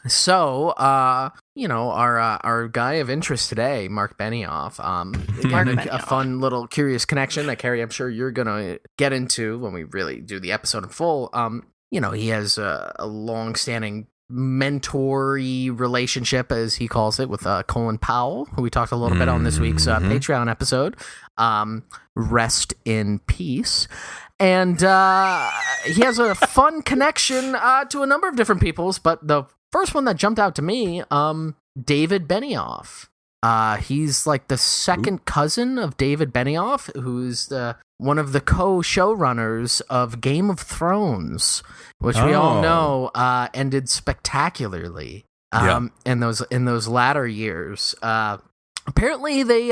So, our guy of interest today, Marc Benioff, a fun little curious connection that, Carrie, I'm sure you're going to get into when we really do the episode in full. He has a long-standing mentor-y relationship, as he calls it, with Colin Powell, who we talked a little bit on this week's Patreon episode. Rest in peace. And he has a fun connection to a number of different peoples, but the first one that jumped out to me, David Benioff. He's like the second cousin of David Benioff, who's one of the co-showrunners of Game of Thrones, which we all know ended spectacularly in those latter years. Apparently they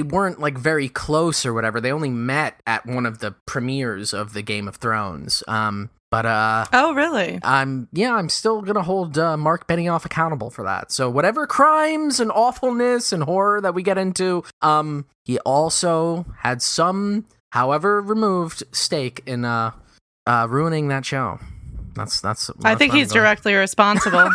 weren't like very close or whatever. They only met at one of the premieres of the Game of Thrones. Oh, really? I'm still gonna hold Marc Benioff accountable for that. So whatever crimes and awfulness and horror that we get into, he also had some, however removed, stake in ruining that show. That's I think he's directly responsible.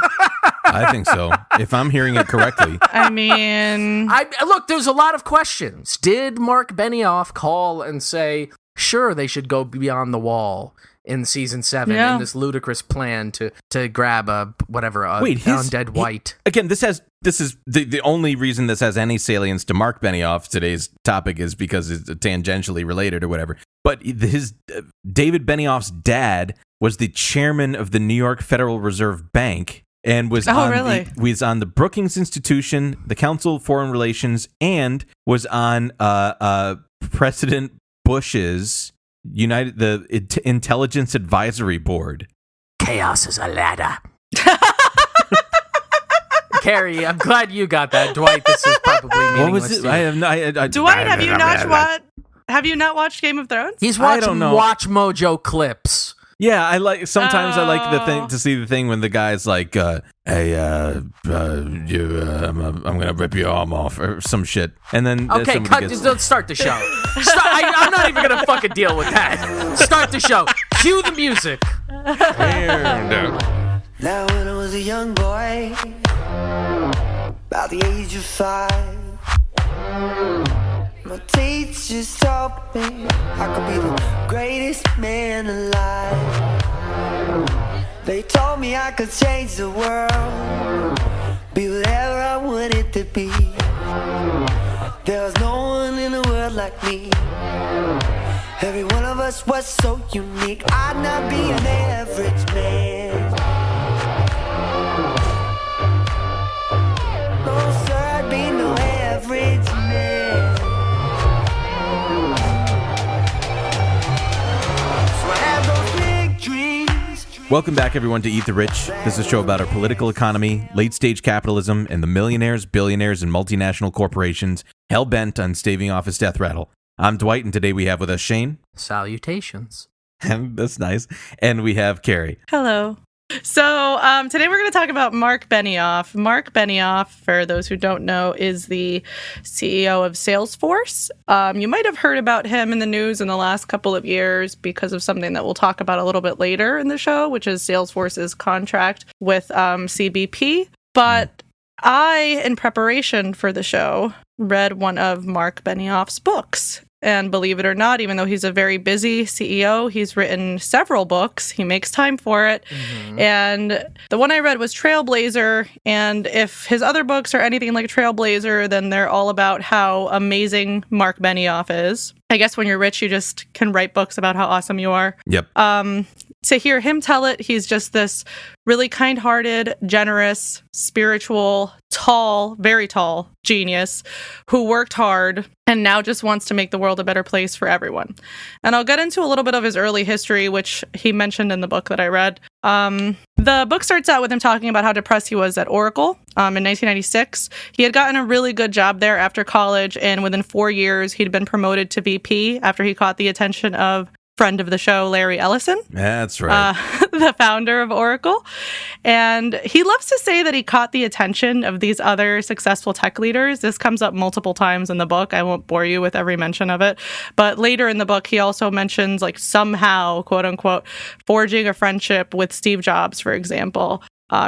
I think so, if I'm hearing it correctly. I mean... Look, there's a lot of questions. Did Marc Benioff call and say, sure, they should go beyond the wall in season 7 in this ludicrous plan to grab undead white? Again, this is the only reason this has any salience to Marc Benioff. Today's topic is because it's tangentially related or whatever. But David Benioff's dad was the chairman of the New York Federal Reserve Bank and was on the Brookings Institution, the Council of Foreign Relations, and was on President Bush's the Intelligence Advisory Board. Chaos is a ladder. Carrie, I'm glad you got that. Dwight, this is probably meaningless. What was it? Dwight, have you not watched Game of Thrones? He's watching Watch Mojo clips. Yeah, sometimes I like to see the thing when the guy's like, "Hey, I'm gonna rip your arm off" or some shit, and then let's start the show. I'm not even gonna fucking deal with that. Start the show. Cue the music. Now when I was a young boy, about the age of 5, my teachers taught me I could be the greatest man alive. They told me I could change the world, be whatever I wanted to be. There was no one in the world like me. Every one of us was so unique. I'd not be an average man. No sir, I'd be no average man. Welcome back, everyone, to Eat the Rich. This is a show about our political economy, late-stage capitalism, and the millionaires, billionaires, and multinational corporations hell-bent on staving off his death rattle. I'm Dwight, and today we have with us Shane. Salutations. That's nice. And we have Carrie. Hello. So today we're going to talk about Marc Benioff. Marc Benioff, for those who don't know, is the CEO of Salesforce. You might have heard about him in the news in the last couple of years because of something that we'll talk about a little bit later in the show, which is Salesforce's contract with CBP. But I, in preparation for the show, read one of Marc Benioff's books. And believe it or not, even though he's a very busy CEO, he's written several books. He makes time for it. Mm-hmm. And the one I read was Trailblazer. And if his other books are anything like Trailblazer, then they're all about how amazing Marc Benioff is. I guess when you're rich, you just can write books about how awesome you are. Yep. To hear him tell it, he's just this really kind-hearted, generous, spiritual, tall, very tall genius who worked hard and now just wants to make the world a better place for everyone. And I'll get into a little bit of his early history, which he mentioned in the book that I read. The book starts out with him talking about how depressed he was at Oracle in 1996. He had gotten a really good job there after college, and within 4 years, he'd been promoted to VP after he caught the attention of friend of the show, Larry Ellison. That's right. The founder of Oracle. And he loves to say that he caught the attention of these other successful tech leaders. This comes up multiple times in the book. I won't bore you with every mention of it. But later in the book, he also mentions, like, somehow, quote unquote, forging a friendship with Steve Jobs, for example.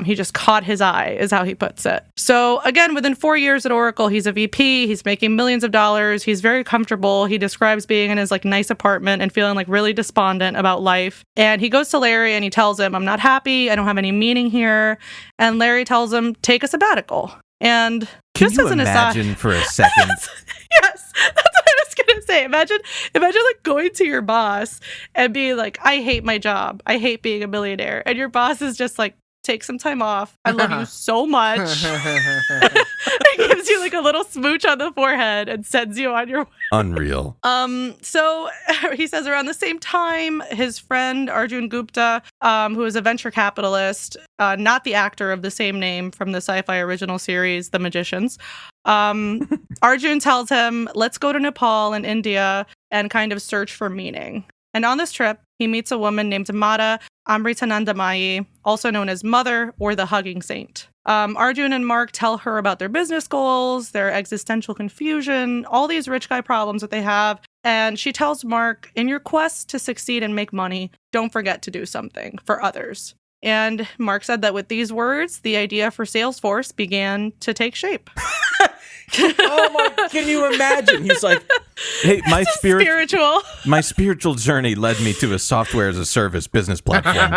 He just caught his eye, is how he puts it. So again, within 4 years at Oracle, he's a VP. He's making millions of dollars. He's very comfortable. He describes being in his like nice apartment and feeling like really despondent about life. And he goes to Larry and he tells him, I'm not happy. I don't have any meaning here. And Larry tells him, take a sabbatical. And can just you as an imagine aside, for a second? Yes, that's what I was gonna say. Imagine like going to your boss and being like, I hate my job. I hate being a millionaire. And your boss is just like, take some time off. I love you so much. It gives you like a little smooch on the forehead and sends you on your way. Unreal. So he says around the same time, his friend Arjun Gupta, who is a venture capitalist, not the actor of the same name from the sci-fi original series, The Magicians, Arjun tells him, let's go to Nepal and India and kind of search for meaning. And on this trip, he meets a woman named Mata Amritanandamayi, also known as Mother or the Hugging Saint. Arjun and Mark tell her about their business goals, their existential confusion, all these rich guy problems that they have. And she tells Mark, in your quest to succeed and make money, don't forget to do something for others. And Mark said that with these words, the idea for Salesforce began to take shape. Can you imagine? He's like, hey, my spiritual journey led me to a software as a service business platform.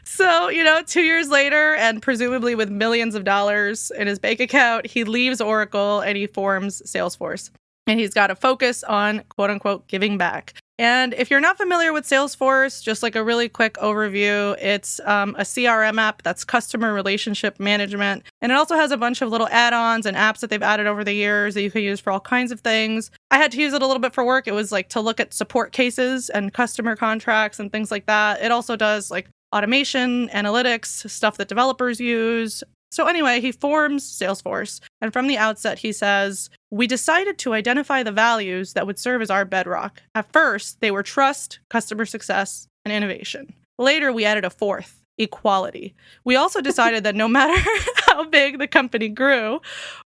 So, 2 years later, and presumably with millions of dollars in his bank account, he leaves Oracle and he forms Salesforce. And he's got a focus on, quote unquote, giving back. And if you're not familiar with Salesforce, just like a really quick overview, it's a CRM app that's customer relationship management. And it also has a bunch of little add-ons and apps that they've added over the years that you can use for all kinds of things. I had to use it a little bit for work. It was like to look at support cases and customer contracts and things like that. It also does like automation, analytics, stuff that developers use. So anyway, he forms Salesforce. And from the outset, he says, we decided to identify the values that would serve as our bedrock. At first, they were trust, customer success, and innovation. Later, we added a fourth, equality. We also decided that no matter how big the company grew,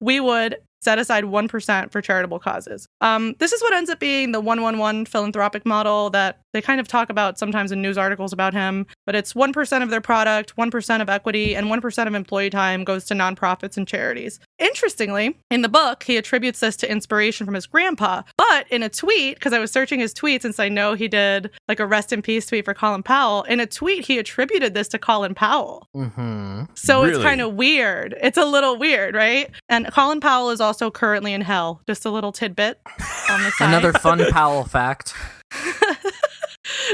we would set aside 1% for charitable causes. This is what ends up being the 1-1-1 philanthropic model that they kind of talk about sometimes in news articles about him, but it's 1% of their product, 1% of equity, and 1% of employee time goes to nonprofits and charities. Interestingly, in the book, he attributes this to inspiration from his grandpa, but in a tweet, because I was searching his tweets since I know he did like a rest in peace tweet for Colin Powell, in a tweet, he attributed this to Colin Powell. Mm-hmm. So Really? It's kind of weird. It's a little weird, right? And Colin Powell is also currently in hell. Just a little tidbit on the side. Another fun Powell fact.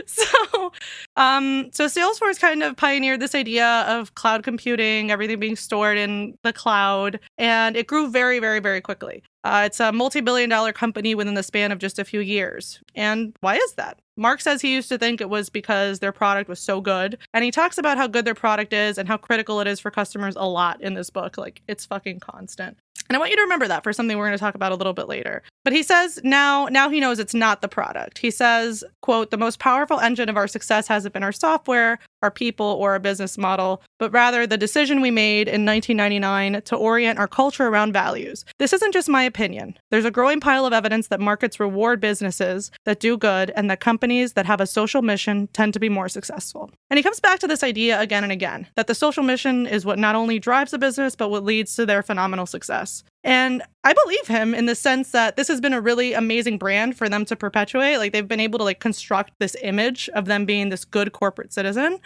So Salesforce kind of pioneered this idea of cloud computing, everything being stored in the cloud, and it grew very, very, very quickly. It's a multi-billion-dollar company within the span of just a few years. And why is that? Mark says he used to think it was because their product was so good. And he talks about how good their product is and how critical it is for customers a lot in this book. Like, it's fucking constant. And I want you to remember that for something we're going to talk about a little bit later. But he says now he knows it's not the product. He says, quote, the most powerful engine of our success hasn't been our software, our people, or our business model, but rather the decision we made in 1999 to orient our culture around values. This isn't just my opinion. There's a growing pile of evidence that markets reward businesses that do good and that companies that have a social mission tend to be more successful. And he comes back to this idea again and again, that the social mission is what not only drives a business, but what leads to their phenomenal success. And I believe him in the sense that this has been a really amazing brand for them to perpetuate. Like, they've been able to like construct this image of them being this good corporate citizen.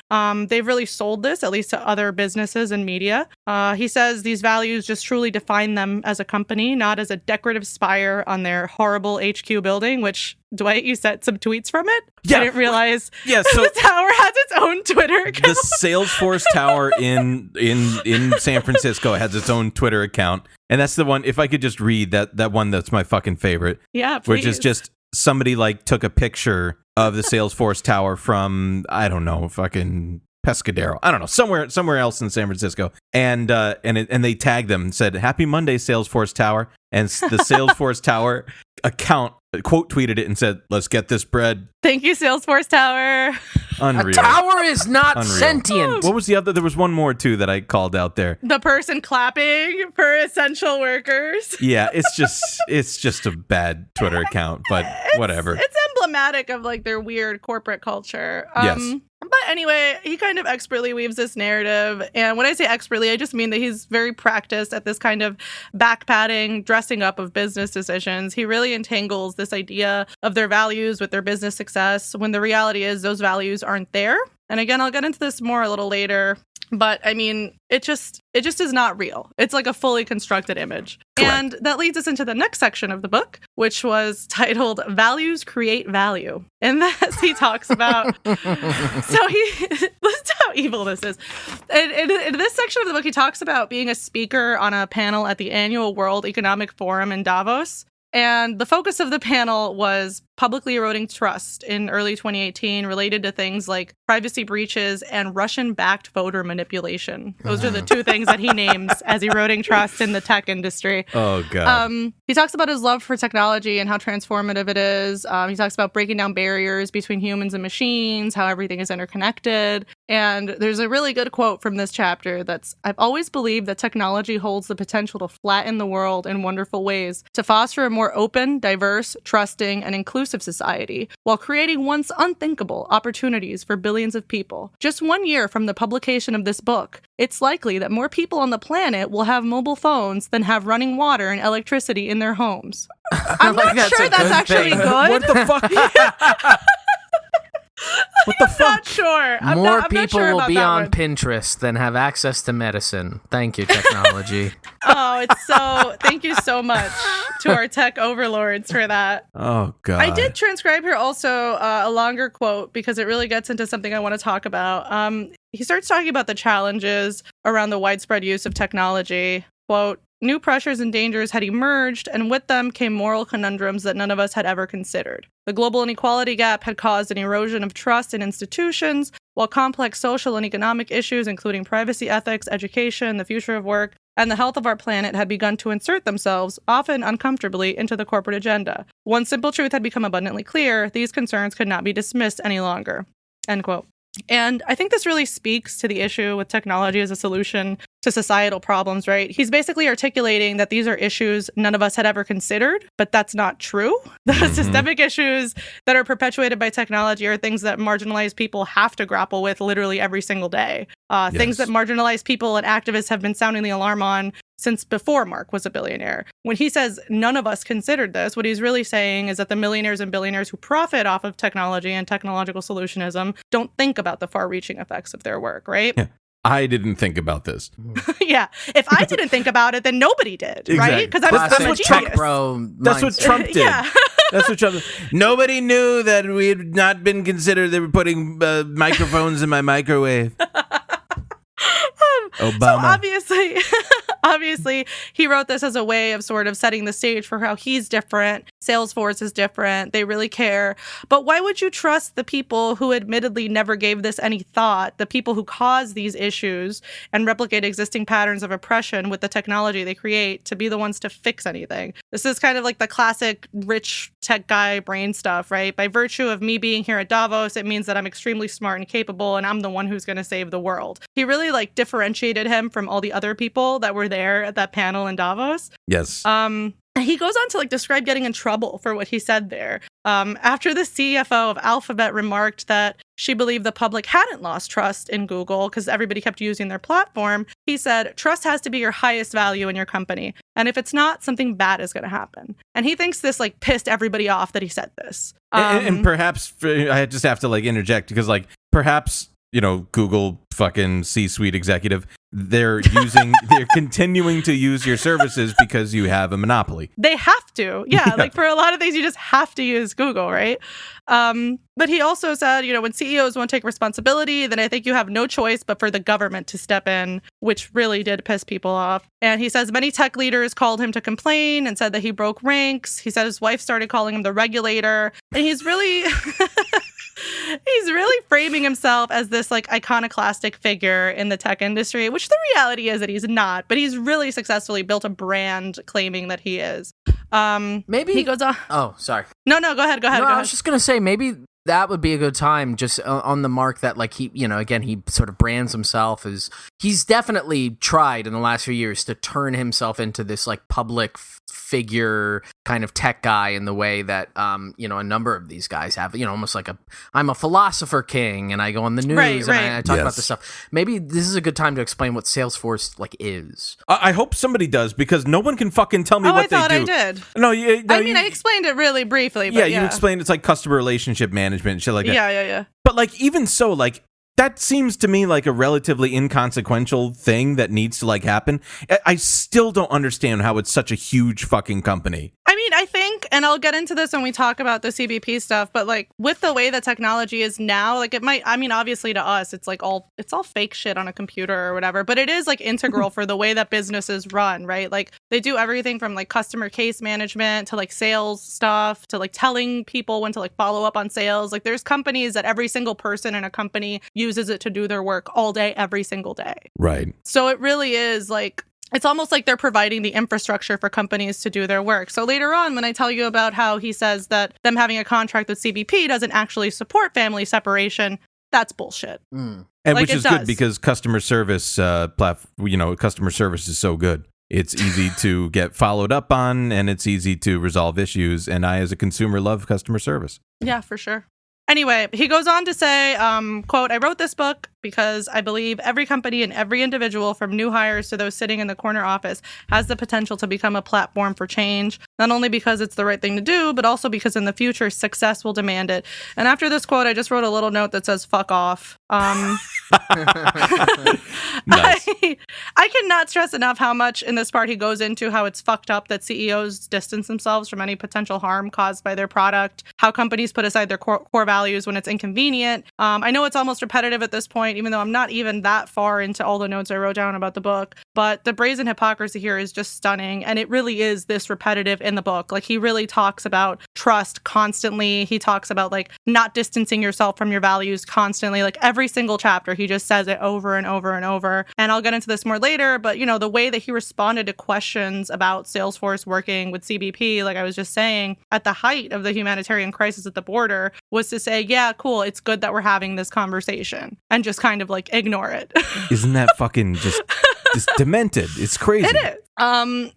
They've really sold this, at least to other businesses and media. He says these values just truly define them as a company, not as a decorative spire on their horrible HQ building, which, Dwight, you sent some tweets from it? Yeah. I didn't realize Yeah, so the tower has its own Twitter account. the Salesforce Tower in San Francisco has its own Twitter account. And that's the one, if I could just read that one that's my fucking favorite. Yeah, please. Which is just somebody like took a picture of the Salesforce Tower from, I don't know, fucking Pescadero. I don't know, somewhere else in San Francisco. And they tagged them and said, "Happy Monday, Salesforce Tower." And the Salesforce Tower account quote tweeted it and said, "Let's get this bread." Thank you, Salesforce Tower. Unreal. A tower is not Unreal. sentient. What was the other? There was one more too that I called out there. The person clapping for essential workers. Yeah, it's just a bad Twitter account, but whatever. It's emblematic of like their weird corporate culture. Yes. But anyway, he kind of expertly weaves this narrative. And when I say expertly, I just mean that he's very practiced at this kind of backpatting, dressing up of business decisions. He really entangles this idea of their values with their business success when the reality is those values aren't there. And again, I'll get into this more a little later. But I mean, it just is not real. It's like a fully constructed image. Correct. And that leads us into the next section of the book, which was titled Values Create Value. And this he talks about. So listen to how evil this is. In this section of the book, he talks about being a speaker on a panel at the annual World Economic Forum in Davos. And the focus of the panel was publicly eroding trust in early 2018 related to things like privacy breaches and Russian-backed voter manipulation. Those are the two things that he names as eroding trust in the tech industry. Oh, God. He talks about his love for technology and how transformative it is. He talks about breaking down barriers between humans and machines, how everything is interconnected. And there's a really good quote from this chapter that's, I've always believed that technology holds the potential to flatten the world in wonderful ways, to foster a more open, diverse, trusting, and inclusive society, while creating once unthinkable opportunities for billions of people. Just 1 year from the publication of this book, it's likely that more people on the planet will have mobile phones than have running water and electricity in their homes. I'm not sure that's actually good. What the fuck? What the fuck? Not sure. More I'm people not sure will about be that on one. Pinterest than have access to medicine. Thank you, technology. Thank you so much to our tech overlords for that. Oh, God. I did transcribe here also a longer quote because it really gets into something I want to talk about. He starts talking about the challenges around the widespread use of technology. Quote, new pressures and dangers had emerged, and with them came moral conundrums that none of us had ever considered. The global inequality gap had caused an erosion of trust in institutions, while complex social and economic issues, including privacy ethics, education, the future of work, and the health of our planet had begun to insert themselves, often uncomfortably, into the corporate agenda. One simple truth had become abundantly clear: these concerns could not be dismissed any longer. End quote. And I think this really speaks to the issue with technology as a solution to societal problems, right? He's basically articulating that these are issues none of us had ever considered, but that's not true. The systemic issues that are perpetuated by technology are things that marginalized people have to grapple with literally every single day. Things that marginalized people and activists have been sounding the alarm on since before Mark was a billionaire. When he says none of us considered this, what he's really saying is that the millionaires and billionaires who profit off of technology and technological solutionism don't think about the far-reaching effects of their work, right? Yeah. I didn't think about this. Yeah. If I didn't think about it, then nobody did, right? Because I'm Classic a genius. tech bro. That's what Trump did. Yeah. That's what Trump did. Nobody knew that we had not been considered. They were putting microphones in my microwave. Obama. So obviously, he wrote this as a way of sort of setting the stage for how he's different. Salesforce is different. They really care. But why would you trust the people who admittedly never gave this any thought, the people who cause these issues and replicate existing patterns of oppression with the technology they create, to be the ones to fix anything? This is kind of like the classic rich tech guy brain stuff, right? By virtue of me being here at Davos, it means that I'm extremely smart and capable, and I'm the one who's going to save the world. He really differentiated him from all the other people that were there at that panel in Davos. Yes. He goes on to describe getting in trouble for what he said there. After the CFO of Alphabet remarked that she believed the public hadn't lost trust in Google because everybody kept using their platform, he said, trust has to be your highest value in your company. And if it's not, something bad is going to happen. And he thinks this pissed everybody off that he said this. And perhaps I just have to interject because perhaps, Google fucking C-suite executive, they're continuing to use your services because you have a monopoly. They have to. Yeah. For a lot of things, you just have to use Google, right? But he also said, when CEOs won't take responsibility, then I think you have no choice but for the government to step in, which really did piss people off. And he says many tech leaders called him to complain and said that he broke ranks. He said his wife started calling him the regulator. And he's really... He's really framing himself as this iconoclastic figure in the tech industry, which the reality is that he's not, but he's really successfully built a brand claiming that he is. Maybe he goes on. Oh, sorry. No, go ahead. I was just going to say, maybe that would be a good time just on the mark that he, again, he sort of brands himself as, he's definitely tried in the last few years to turn himself into this public figure, kind of tech guy in the way that a number of these guys have, almost like I'm a philosopher king, and I go on the news and I talk about this stuff. Maybe this is a good time to explain what Salesforce is. I hope somebody does, because no one can fucking tell me what they do. I thought I did. No, I explained it really briefly. But you explained it's like customer relationship management and shit like that. Yeah. But like, even so, like, that seems to me like a relatively inconsequential thing that needs to like happen. I still don't understand how it's such a huge fucking company. I mean, I think, and I'll get into this when we talk about the CBP stuff, but like with the way that technology is now, like it might, I mean, obviously to us, it's all fake shit on a computer or whatever, but it is like integral for the way that businesses run, right? Like they do everything from like customer case management to like sales stuff to like telling people when to like follow up on sales. Like there's companies that every single person in a company uses it to do their work all day, every single day. Right. So it really is like, it's almost like they're providing the infrastructure for companies to do their work. So later on, when I tell you about how he says that them having a contract with CBP doesn't actually support family separation, that's bullshit. And like, which is good, because customer service customer service is so good. It's easy to get followed up on, and it's easy to resolve issues. And I, as a consumer, love customer service. Yeah, for sure. Anyway, he goes on to say, quote, "I wrote this book because I believe every company and every individual, from new hires to those sitting in the corner office, has the potential to become a platform for change, not only because it's the right thing to do, but also because in the future, success will demand it." And after this quote, I just wrote a little note that says, "Fuck off." Nice. I cannot stress enough how much in this part he goes into how it's fucked up that CEOs distance themselves from any potential harm caused by their product, how companies put aside their core values when it's inconvenient. I know it's almost repetitive at this point, even though I'm not even that far into all the notes I wrote down about the book, but the brazen hypocrisy here is just stunning, and it really is this repetitive in the book. Like, he really talks about trust constantly. He talks about like not distancing yourself from your values constantly. Like every single chapter, he just says it over and over and over. And I'll get into this more later, but the way that he responded to questions about Salesforce working with CBP, like I was just saying, at the height of the humanitarian crisis at the border, was to say, yeah, cool, it's good that we're having this conversation, and just kind of like ignore it. Isn't that fucking just demented? It's crazy. It is.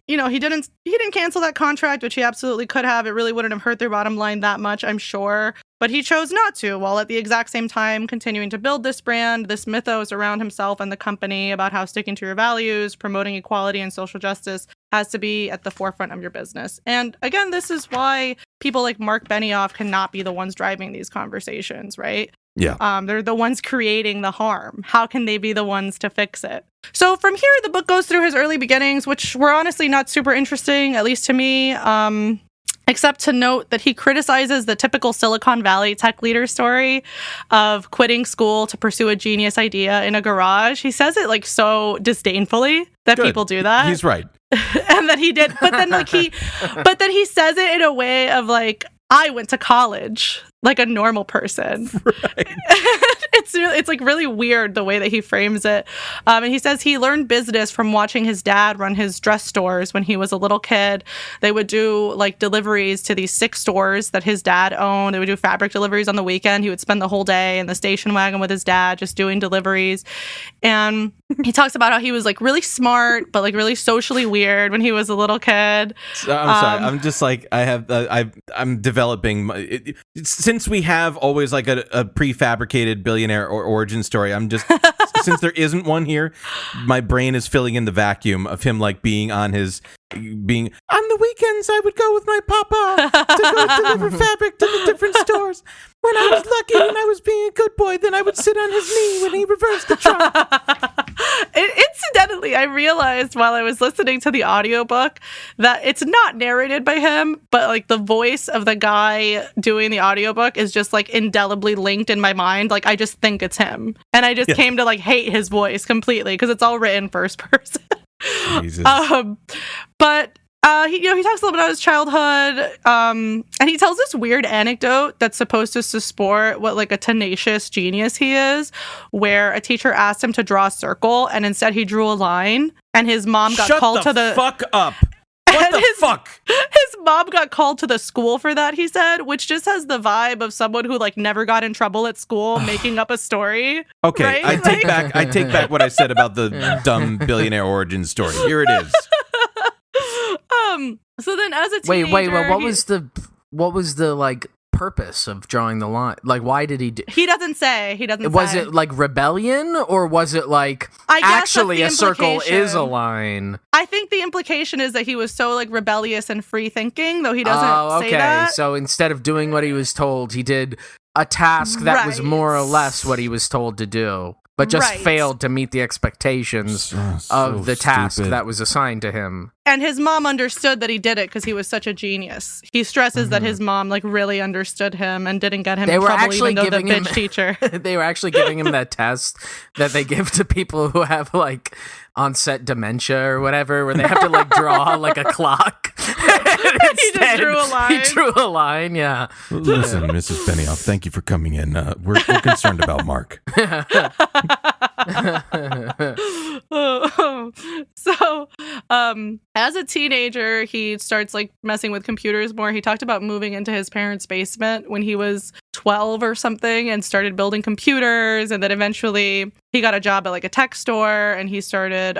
He didn't cancel that contract, which he absolutely could have. It really wouldn't have hurt their bottom line that much, I'm sure. But he chose not to, while at the exact same time continuing to build this brand, this mythos around himself and the company about how sticking to your values, promoting equality and social justice has to be at the forefront of your business. And again, this is why people like Marc Benioff cannot be the ones driving these conversations, right? Yeah. They're the ones creating the harm. How can they be the ones to fix it? So from here, the book goes through his early beginnings, which were honestly not super interesting, at least to me. Except to note that he criticizes the typical Silicon Valley tech leader story of quitting school to pursue a genius idea in a garage. He says it like so disdainfully that people do that. He's right. And that he did, but then he says it in a way of like, I went to college like a normal person. Right. It's like really weird the way that he frames it. And he says he learned business from watching his dad run his dress stores when he was a little kid. They would do like deliveries to these 6 stores that his dad owned. They would do fabric deliveries on the weekend. He would spend the whole day in the station wagon with his dad just doing deliveries. And he talks about how he was like really smart, but like really socially weird when he was a little kid. I'm sorry. I'm just like, I'm developing since we have always like a prefabricated billionaire or origin story. I'm just, since there isn't one here, my brain is filling in the vacuum of him like being on the weekends. I would go with my papa to go deliver fabric to the different stores. When I was lucky and I was being a good boy, then I would sit on his knee when he reversed the truck. Incidentally, I realized while I was listening to the audiobook that it's not narrated by him, but like the voice of the guy doing the audiobook is just like indelibly linked in my mind. Like I just think it's him. And I just came to like hate his voice completely because it's all written first person. Jesus. But he talks a little bit about his childhood, and he tells this weird anecdote that's supposed to support what like a tenacious genius he is, where a teacher asked him to draw a circle, and instead he drew a line, and his mom got called to the fuck up. What the fuck? His mom got called to the school for that, he said, which just has the vibe of someone who like never got in trouble at school making up a story. Okay, right? I take back what I said about the dumb billionaire origin story. Here it is. So then as a teenager... Wait, what was the like purpose of drawing the line? Like, why did he do... He doesn't say. Was it like rebellion, or was it like actually a circle is a line? I think the implication is that he was so like rebellious and free thinking, though he doesn't say that. So instead of doing what he was told, he did a task that was more or less what he was told to do, but just failed to meet the expectations of the task that was assigned to him. And his mom understood that he did it because he was such a genius. He stresses that his mom like really understood him and didn't get him in trouble, even though the bitch teacher. They were actually giving him that test that they give to people who have like onset dementia or whatever, where they have to like draw like a clock. He just drew a line. He drew a line, yeah. Listen, Mrs. Benioff, thank you for coming in. We're concerned about Mark. So, as a teenager, he starts like messing with computers more. He talked about moving into his parents' basement when he was 12 or something and started building computers. And then eventually he got a job at like a tech store, and he started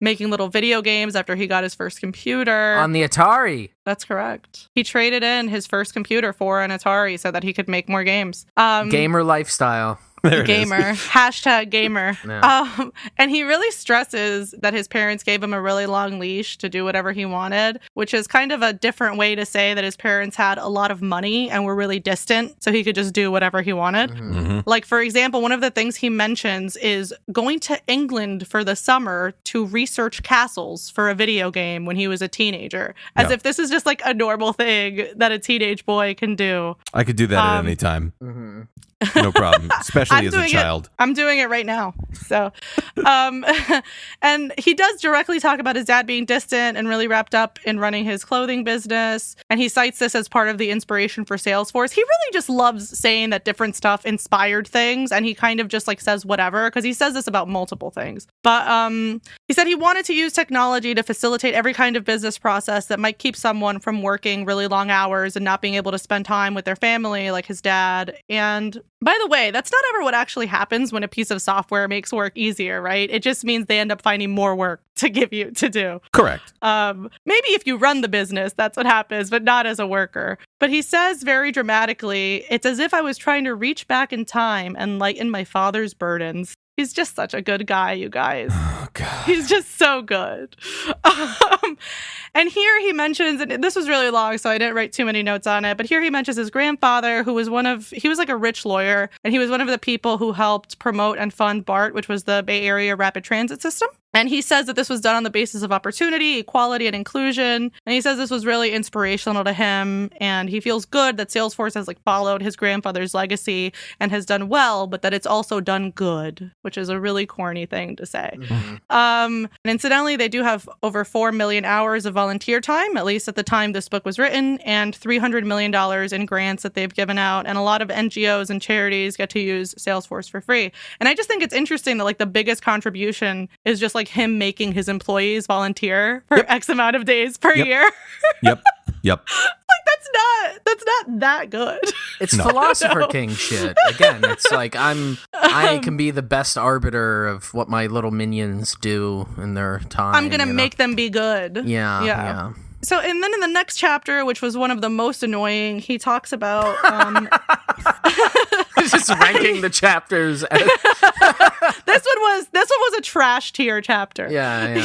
making little video games after he got his first computer. On the Atari. That's correct. He traded in his first computer for an Atari so that he could make more games. Gamer lifestyle. Gamer. Hashtag gamer. Yeah. And he really stresses that his parents gave him a really long leash to do whatever he wanted, which is kind of a different way to say that his parents had a lot of money and were really distant, so he could just do whatever he wanted. Mm-hmm. Like, for example, one of the things he mentions is going to England for the summer to research castles for a video game when he was a teenager, as if this is just like a normal thing that a teenage boy can do. I could do that at any time. Mm-hmm. No problem, especially as a child. I'm doing it right now. So, and he does directly talk about his dad being distant and really wrapped up in running his clothing business. And he cites this as part of the inspiration for Salesforce. He really just loves saying that different stuff inspired things. And he kind of just like says whatever, because he says this about multiple things. But he said he wanted to use technology to facilitate every kind of business process that might keep someone from working really long hours and not being able to spend time with their family, like his dad. And by the way, that's not ever what actually happens when a piece of software makes work easier, right? It just means they end up finding more work to give you to do. Correct. Maybe if you run the business, that's what happens, but not as a worker. But he says very dramatically, it's as if I was trying to reach back in time and lighten my father's burdens. He's just such a good guy, you guys. Oh, God. He's just so good. And here he mentions, and this was really long, so I didn't write too many notes on it, but here he mentions his grandfather, who was he was like a rich lawyer, and he was one of the people who helped promote and fund BART, which was the Bay Area Rapid Transit System. And he says that this was done on the basis of opportunity, equality, and inclusion. And he says this was really inspirational to him. And he feels good that Salesforce has like followed his grandfather's legacy and has done well, but that it's also done good, which is a really corny thing to say. Mm-hmm. And incidentally, they do have over 4 million hours of volunteer time, at least at the time this book was written, and $300 million in grants that they've given out. And a lot of NGOs and charities get to use Salesforce for free. And I just think it's interesting that like the biggest contribution is just like him making his employees volunteer for X amount of days per year. Yep. Like that's not that good. It's philosopher king shit. Again, it's like I can be the best arbiter of what my little minions do in their time. I'm gonna make them be good. Yeah. So, and then in the next chapter, which was one of the most annoying, he talks about just ranking the chapters. This one was a trash tier chapter. Yeah.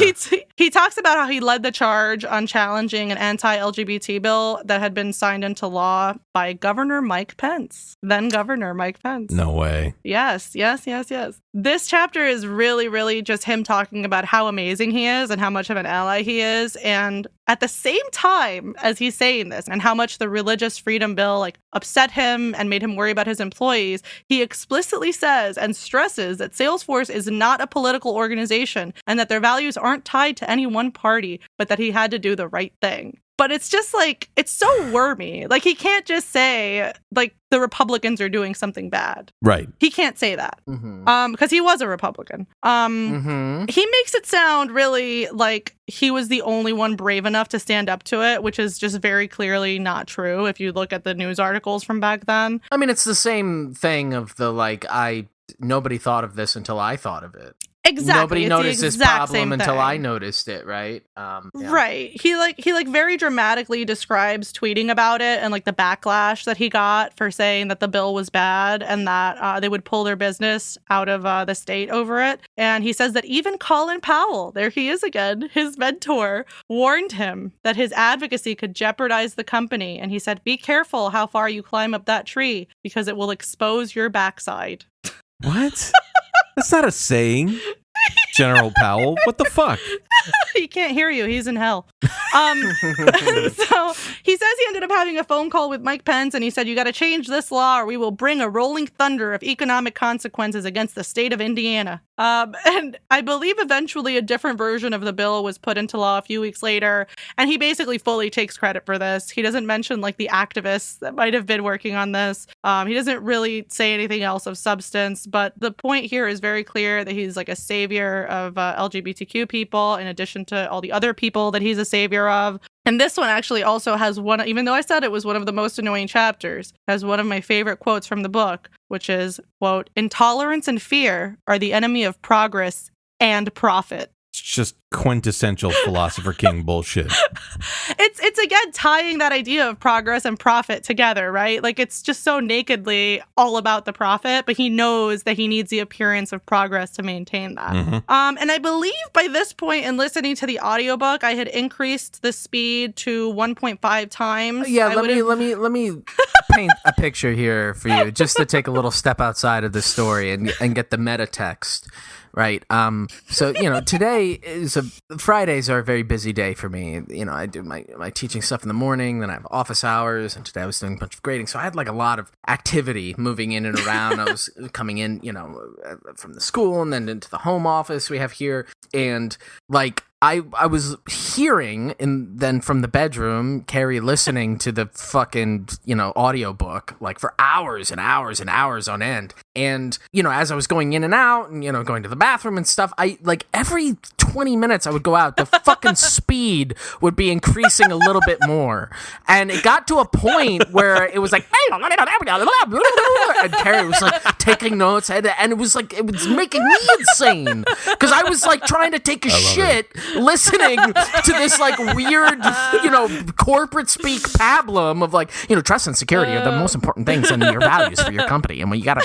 He talks about how he led the charge on challenging an anti-LGBT bill that had been signed into law by Governor Mike Pence. Then Governor Mike Pence. No way. Yes. This chapter is really, really just him talking about how amazing he is and how much of an ally he is. And at the same time as he's saying this and how much the religious freedom bill like upset him and made him worry about his employees, he explicitly says and stresses that Salesforce is not a political organization and that their values aren't tied to any one party, but that he had to do the right thing. But it's just like, it's so wormy. Like, he can't just say, like, the Republicans are doing something bad. Right. He can't say that. Mm-hmm. Because he was a Republican. He makes it sound really like he was the only one brave enough to stand up to it, which is just very clearly not true if you look at the news articles from back then. I mean, it's the same thing of the, like, nobody thought of this until I thought of it. Exactly. Nobody it's noticed the this exact problem same until thing. I noticed it, right? Right. He very dramatically describes tweeting about it and like the backlash that he got for saying that the bill was bad and that they would pull their business out of the state over it. And he says that even Colin Powell, there he is again, his mentor, warned him that his advocacy could jeopardize the company. And he said, be careful how far you climb up that tree because it will expose your backside. What? That's not a saying. General Powell, what the fuck? He can't hear you. He's in hell. So he says he ended up having a phone call with Mike Pence, and he said, you got to change this law or we will bring a rolling thunder of economic consequences against the state of Indiana. And I believe eventually a different version of the bill was put into law a few weeks later, and he basically fully takes credit for this. He doesn't mention like the activists that might have been working on this. He doesn't really say anything else of substance, but the point here is very clear that he's like a savior of LGBTQ people in addition to all the other people that he's a savior of. And this one actually also has one, even though I said it was one of the most annoying chapters, has one of my favorite quotes from the book, which is, quote, intolerance and fear are the enemy of progress and profit. It's just quintessential philosopher king bullshit. It's again tying that idea of progress and profit together, right? Like it's just so nakedly all about the profit, but he knows that he needs the appearance of progress to maintain that. Mm-hmm. And I believe by this point in listening to the audiobook, I had increased the speed to 1.5 times. Yeah, let me paint a picture here for you, just to take a little step outside of the story and get the meta text. Right. So, today Fridays are a very busy day for me. I do my teaching stuff in the morning, then I have office hours, and today I was doing a bunch of grading. So I had like a lot of activity moving in and around. I was coming in, from the school and then into the home office we have here. And like, I was hearing, and then from the bedroom, Carrie listening to the fucking, audiobook, like for hours and hours and hours on end. And, as I was going in and out and, going to the bathroom and stuff, I like every 20 minutes I would go out, the fucking speed would be increasing a little bit more. And it got to a point where it was like, and Carrie was like taking notes, and it was like, it was making me insane because I was like trying to take a shit listening to this like weird, corporate speak pablum of like, trust and security are the most important things in your values for your company. And when you gotta,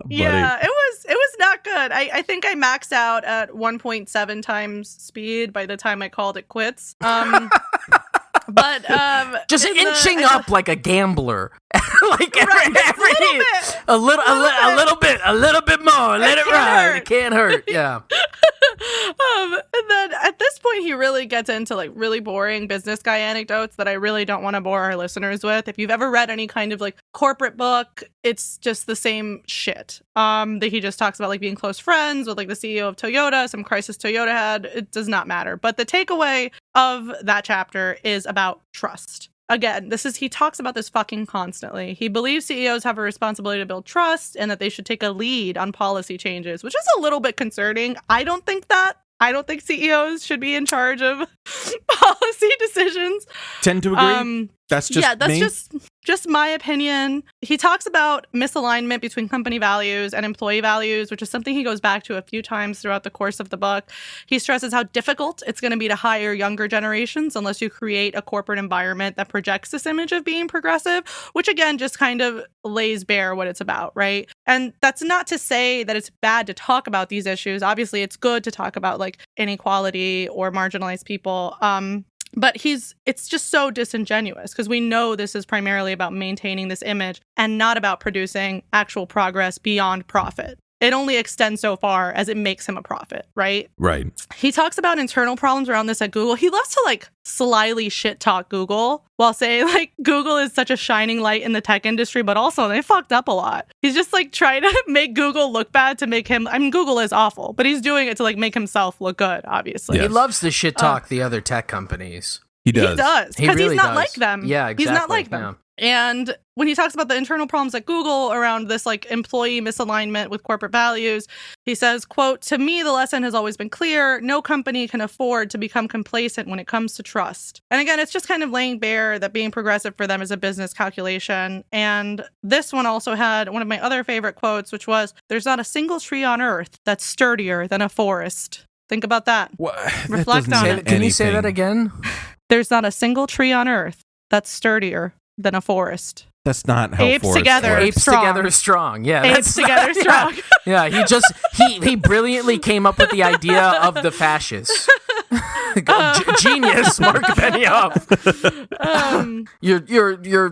yeah, it was not good. I think I maxed out at 1.7 times speed by the time I called it quits. But just inching up like a gambler, like a little bit more. Let it ride. It can't hurt. Yeah. And then at this point, he really gets into like really boring business guy anecdotes that I really don't want to bore our listeners with. If you've ever read any kind of like corporate book, it's just the same shit. That he just talks about like being close friends with like the CEO of Toyota, some crisis Toyota had. It does not matter. But the takeaway of that chapter is about trust. Again, he talks about this fucking constantly. He believes CEOs have a responsibility to build trust and that they should take a lead on policy changes, which is a little bit concerning. I don't think CEOs should be in charge of policy decisions. Tend to agree. That's just my opinion. He talks about misalignment between company values and employee values, which is something he goes back to a few times throughout the course of the book. He stresses how difficult it's going to be to hire younger generations unless you create a corporate environment that projects this image of being progressive, which again just kind of lays bare what it's about, right? And that's not to say that it's bad to talk about these issues. Obviously, it's good to talk about like inequality or marginalized people. But it's just so disingenuous because we know this is primarily about maintaining this image and not about producing actual progress beyond profit. It only extends so far as it makes him a profit, right? Right. He talks about internal problems around this at Google. He loves to like slyly shit talk Google while saying like Google is such a shining light in the tech industry, but also they fucked up a lot. He's just like trying to make Google look bad to make him, I mean, Google is awful, but he's doing it to like make himself look good, obviously. Yes. He loves to shit talk the other tech companies. He does. He does. Because really he's not does. like them. Yeah, exactly. He's not like them. Yeah. And when he talks about the internal problems at Google around this like employee misalignment with corporate values, he says, quote, "To me, the lesson has always been clear. No company can afford to become complacent when it comes to trust." And again, it's just kind of laying bare that being progressive for them is a business calculation. And this one also had one of my other favorite quotes, which was, "There's not a single tree on earth that's sturdier than a forest." Think about that. Reflect on it. Can you say that again? There's not a single tree on earth that's sturdier than a forest. That's not how apes forests together. work. Apes together strong. Yeah, apes together strong. Yeah, he brilliantly came up with the idea of the fascists. Genius, Marc Benioff. You're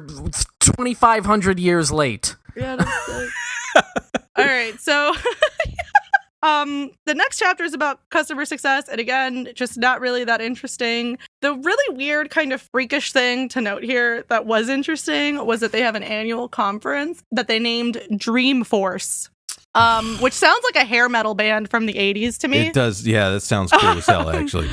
2,500 years late. Yeah, that's like... All right, so the next chapter is about customer success, and again, just not really that interesting. The really weird kind of freakish thing to note here that was interesting was that they have an annual conference that they named Dreamforce, which sounds like a hair metal band from the 80s to me. It does, yeah, that sounds cool as hell, actually.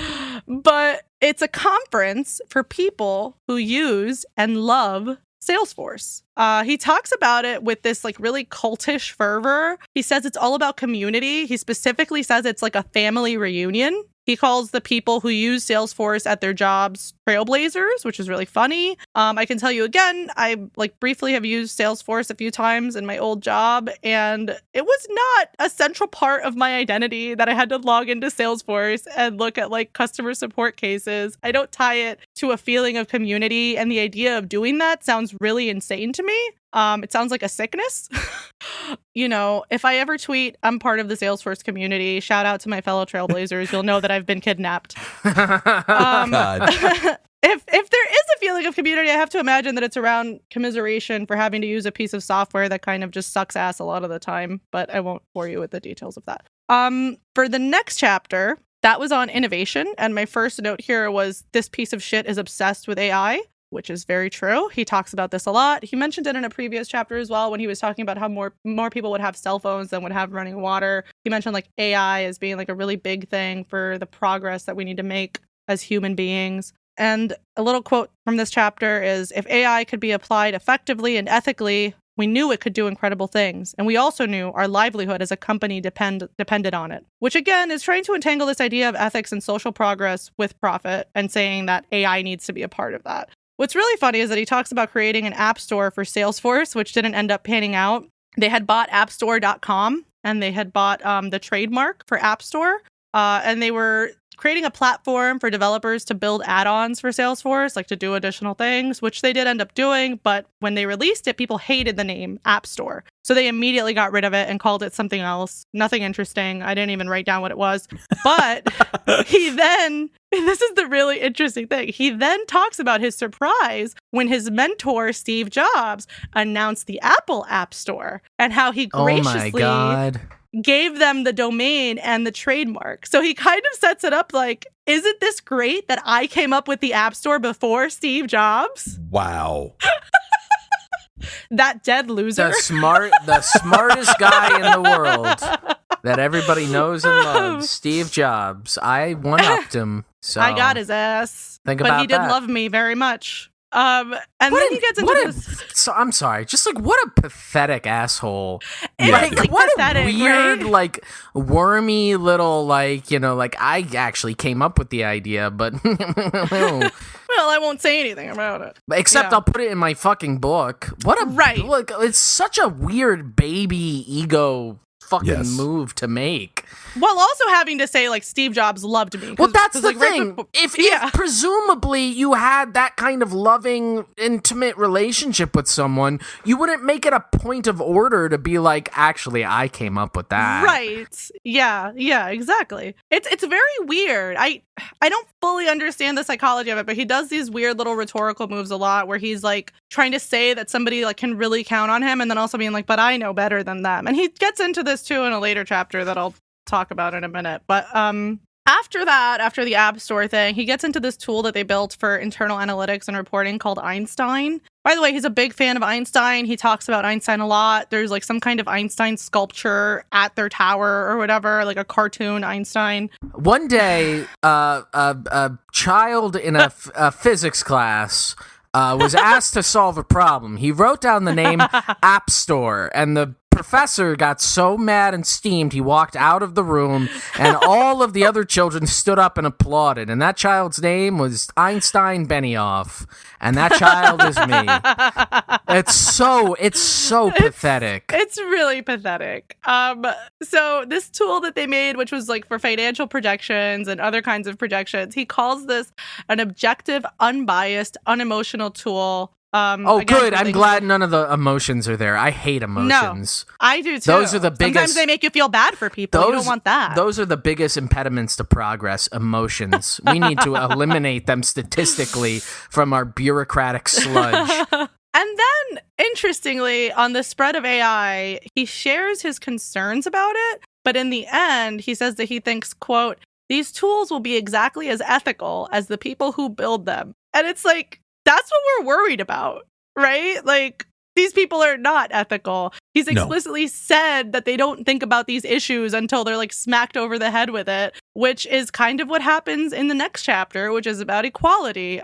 But it's a conference for people who use and love Salesforce. He talks about it with this like really cultish fervor. He says it's all about community. He specifically says it's like a family reunion. He calls the people who use Salesforce at their jobs trailblazers, which is really funny. I can tell you again, I like briefly have used Salesforce a few times in my old job, and it was not a central part of my identity that I had to log into Salesforce and look at like customer support cases. I don't tie it to a feeling of community, and the idea of doing that sounds really insane to me. It sounds like a sickness. You know, if I ever tweet, "I'm part of the Salesforce community," shout out to my fellow trailblazers, you'll know that I've been kidnapped. God. If there is a feeling of community, I have to imagine that it's around commiseration for having to use a piece of software that kind of just sucks ass a lot of the time, but I won't bore you with the details of that. For the next chapter, that was on innovation, and my first note here was, "This piece of shit is obsessed with AI." Which is very true. He talks about this a lot. He mentioned it in a previous chapter as well when he was talking about how more people would have cell phones than would have running water. He mentioned like AI as being like a really big thing for the progress that we need to make as human beings. And a little quote from this chapter is, "If AI could be applied effectively and ethically, we knew it could do incredible things. And we also knew our livelihood as a company depended on it." Which again is trying to entangle this idea of ethics and social progress with profit and saying that AI needs to be a part of that. What's really funny is that he talks about creating an app store for Salesforce, which didn't end up panning out. They had bought appstore.com, and they had bought the trademark for App Store, and they were creating a platform for developers to build add-ons for Salesforce, like to do additional things, which they did end up doing. But when they released it, people hated the name App Store. So they immediately got rid of it and called it something else. Nothing interesting. I didn't even write down what it was. But this is the really interesting thing. He then talks about his surprise when his mentor, Steve Jobs, announced the Apple App Store and how he graciously gave them the domain and the trademark. So he kind of sets it up like, isn't this great that I came up with the App Store before Steve Jobs? Wow. That dead loser. The smartest guy in the world that everybody knows and loves, Steve Jobs. I one-upped him. So I got his ass. Think about that. But he did love me very much. And then he gets into this. So I'm sorry, just like what a pathetic asshole. Like what pathetic, a weird, right? like wormy little, like, you know, like I actually came up with the idea, but well, I won't say anything about it. Except I'll put it in my fucking book. What a Like, it's such a weird baby ego fucking move to make. While also having to say, like, Steve Jobs loved me. Well, that's the thing. If presumably you had that kind of loving, intimate relationship with someone, you wouldn't make it a point of order to be like, actually, I came up with that. Right. Yeah, exactly. It's very weird. I don't fully understand the psychology of it, but he does these weird little rhetorical moves a lot where he's like trying to say that somebody like can really count on him and then also being like, but I know better than them. And he gets into this too in a later chapter that I'll talk about in a minute. But after the App Store thing, he gets into this tool that they built for internal analytics and reporting called Einstein. By the way, he's a big fan of Einstein. He talks about Einstein a lot. There's like some kind of Einstein sculpture at their tower or whatever, like a cartoon Einstein. One day, a child in a physics class was asked to solve a problem. He wrote down the name App Store, and the professor got so mad and steamed he walked out of the room, and all of the other children stood up and applauded. And that child's name was Einstein Benioff, and that child is me. It's so pathetic. It's really pathetic. So this tool that they made, which was like for financial projections and other kinds of projections, he calls this an objective, unbiased, unemotional tool. Good. I'm glad none of the emotions are there. I hate emotions. No, I do too. Those are the biggest. Sometimes they make you feel bad for people. You don't want that. Those are the biggest impediments to progress. Emotions. We need to eliminate them statistically from our bureaucratic sludge. And then, interestingly, on the spread of AI, he shares his concerns about it. But in the end, he says that he thinks, quote, "These tools will be exactly as ethical as the people who build them." And it's like, that's what we're worried about, right? Like, these people are not ethical. He's explicitly said that they don't think about these issues until they're like smacked over the head with it, which is kind of what happens in the next chapter, which is about equality.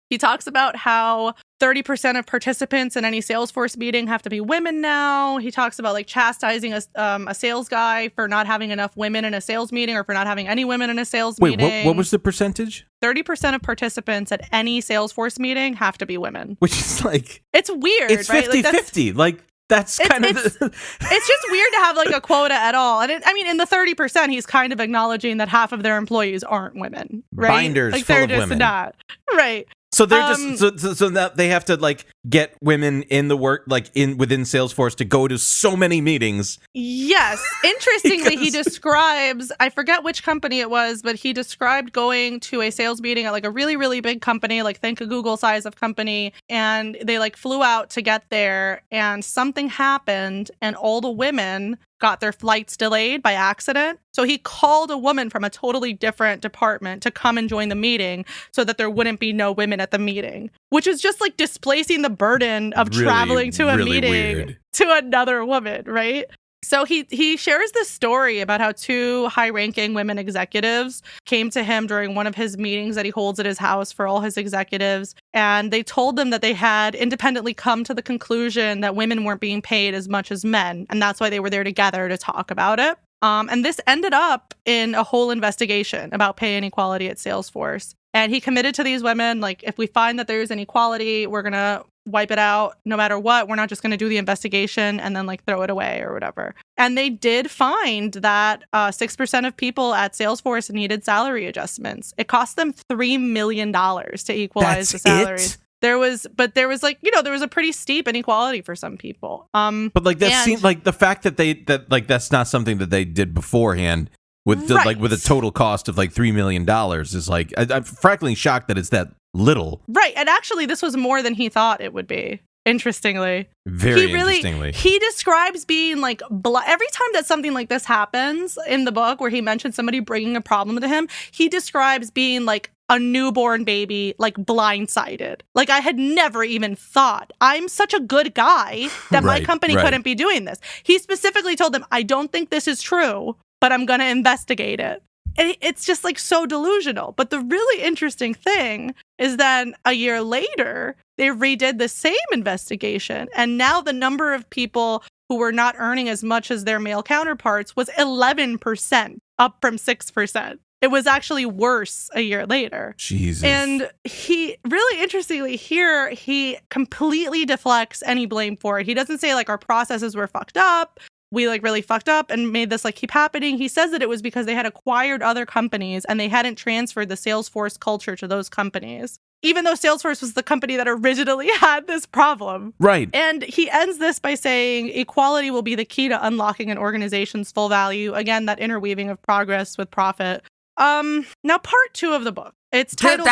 He talks about how 30% of participants in any Salesforce meeting have to be women now. He talks about like chastising a sales guy for not having enough women in a sales meeting or for not having any women in a sales meeting. Wait, what was the percentage? 30% of participants at any Salesforce meeting have to be women. Which is like... It's weird, it's right? 50-50. Like, that's kind of... It's just weird to have like a quota at all. And in the 30%, he's kind of acknowledging that half of their employees aren't women, right? Binders like, full they're of just women. not. Right. So they're so that they have to like get women in the work within Salesforce to go to so many meetings. Yes. Interestingly, he describes, I forget which company it was, but he described going to a sales meeting at like a really, really big company, like think a Google size of company, and they like flew out to get there and something happened and all the women got their flights delayed by accident. So he called a woman from a totally different department to come and join the meeting so that there wouldn't be no women at the meeting, which is just like displacing the burden of traveling to a meeting to another woman, right? So he shares this story about how two high-ranking women executives came to him during one of his meetings that he holds at his house for all his executives. And they told them that they had independently come to the conclusion that women weren't being paid as much as men. And that's why they were there together to talk about it. And this ended up in a whole investigation about pay inequality at Salesforce. And he committed to these women, like, if we find that there's inequality, we're going to wipe it out no matter what. We're not just going to do the investigation and then like throw it away or whatever. And they did find that 6% of people at Salesforce needed salary adjustments. It cost them $3 million to equalize the salaries. There was like, there was a pretty steep inequality for some people. But like that seemed like the fact that that's not something that they did beforehand with with a total cost of like $3 million is like, I'm frankly shocked that it's that little. Right. And actually this was more than he thought it would be. Interestingly. Interestingly. He describes being like, every time that something like this happens in the book where he mentions somebody bringing a problem to him, he describes being like a newborn baby, like blindsided. Like I had never even thought, I'm such a good guy that my company couldn't be doing this. He specifically told them, I don't think this is true, but I'm going to investigate it. It's just like so delusional. But the really interesting thing is that a year later, they redid the same investigation. And now the number of people who were not earning as much as their male counterparts was 11%, up from 6%. It was actually worse a year later. Jesus. And he, really interestingly here, he completely deflects any blame for it. He doesn't say like our processes were fucked up. We like really fucked up and made this like keep happening. He says that it was because they had acquired other companies and they hadn't transferred the Salesforce culture to those companies, even though Salesforce was the company that originally had this problem. Right. And he ends this by saying equality will be the key to unlocking an organization's full value. Again, that interweaving of progress with profit. Now part 2 of the book. It's titled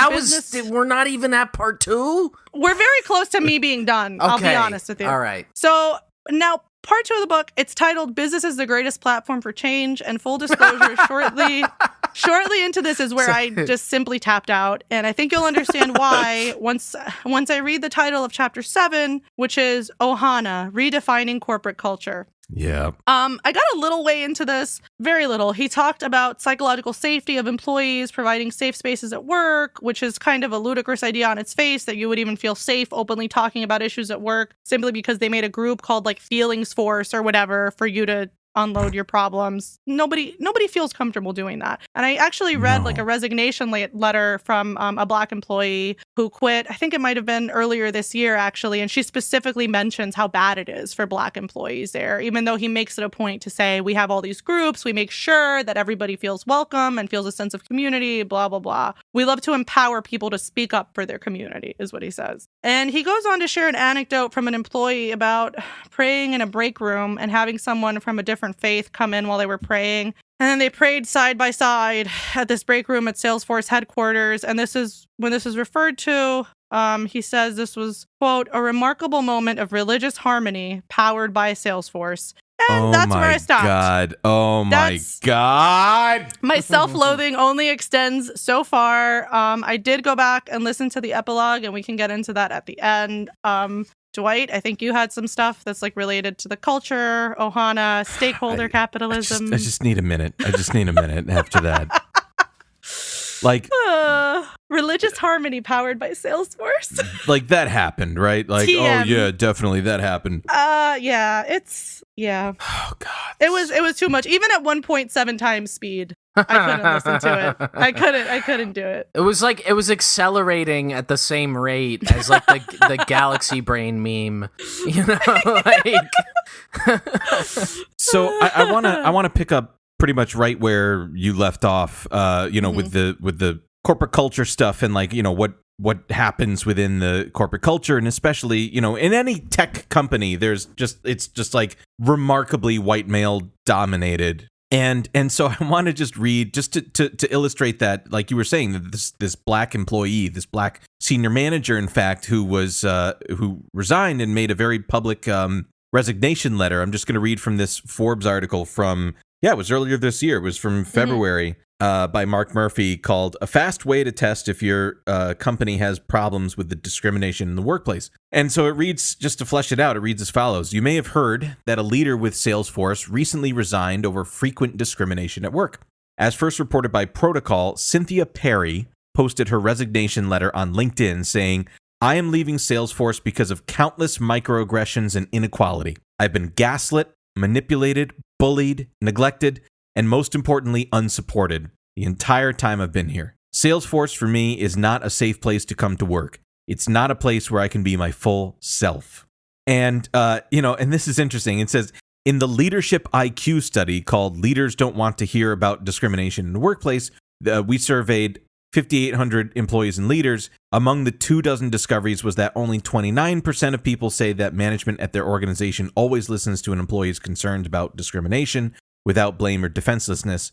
we're not even at part 2? We're very close to me being done. Okay. I'll be honest with you. All right. So now part 2 of the book, it's titled Business is the Greatest Platform for Change. And full disclosure, shortly into this is where I just simply tapped out. And I think you'll understand why once I read the title of chapter 7, which is Ohana, Redefining Corporate Culture. Yeah. I got a little way into this, very little. He talked about psychological safety of employees, providing safe spaces at work, which is kind of a ludicrous idea on its face, that you would even feel safe openly talking about issues at work simply because they made a group called like Feelings Force or whatever for you to unload your problems. Nobody feels comfortable doing that. And I actually read like a resignation letter from a Black employee who quit. I think it might have been earlier this year, actually. And she specifically mentions how bad it is for Black employees there, even though he makes it a point to say, we have all these groups. We make sure that everybody feels welcome and feels a sense of community, blah, blah, blah. We love to empower people to speak up for their community, is what he says. And he goes on to share an anecdote from an employee about praying in a break room and having someone from a different faith come in while they were praying. And then they prayed side by side at this break room at Salesforce headquarters. And this is when this is referred to. He says this was, quote, a remarkable moment of religious harmony powered by Salesforce. And that's where I stopped. My God. My self-loathing only extends so far. I did go back and listen to the epilogue, and we can get into that at the end. Dwight, I think you had some stuff that's like related to the culture, Ohana, stakeholder capitalism. I just need a minute. After that. Like religious harmony powered by Salesforce. Like that happened, right? Like, TM. Oh yeah, definitely that happened. Yeah. Oh God. It was too much. Even at 1.7 times speed. I couldn't listen to it. I couldn't do it. It was accelerating at the same rate as like the galaxy brain meme, you know, like. So I wanna pick up pretty much right where you left off, with the corporate culture stuff and like, what happens within the corporate culture, and especially, in any tech company, it's just like remarkably white male dominated. And so I want to just read just to illustrate that, like you were saying, that this Black employee, this Black senior manager, in fact, who resigned and made a very public resignation letter. I'm just going to read from this Forbes article from, it was earlier this year. It was from February by Mark Murphy, called "A Fast Way to Test If Your Company Has Problems with the Discrimination in the Workplace." And so it reads, just to flesh it out, it reads as follows. You may have heard that a leader with Salesforce recently resigned over frequent discrimination at work. As first reported by Protocol, Cynthia Perry posted her resignation letter on LinkedIn saying, "I am leaving Salesforce because of countless microaggressions and inequality. I've been gaslit, manipulated, bullied, neglected, and most importantly, unsupported the entire time I've been here. Salesforce for me is not a safe place to come to work. It's not a place where I can be my full self." And, and this is interesting. It says, in the leadership IQ study called Leaders Don't Want to Hear About Discrimination in the Workplace, we surveyed 5,800 employees and leaders. Among the 24 discoveries was that only 29% of people say that management at their organization always listens to an employee's concerns about discrimination without blame or defensiveness.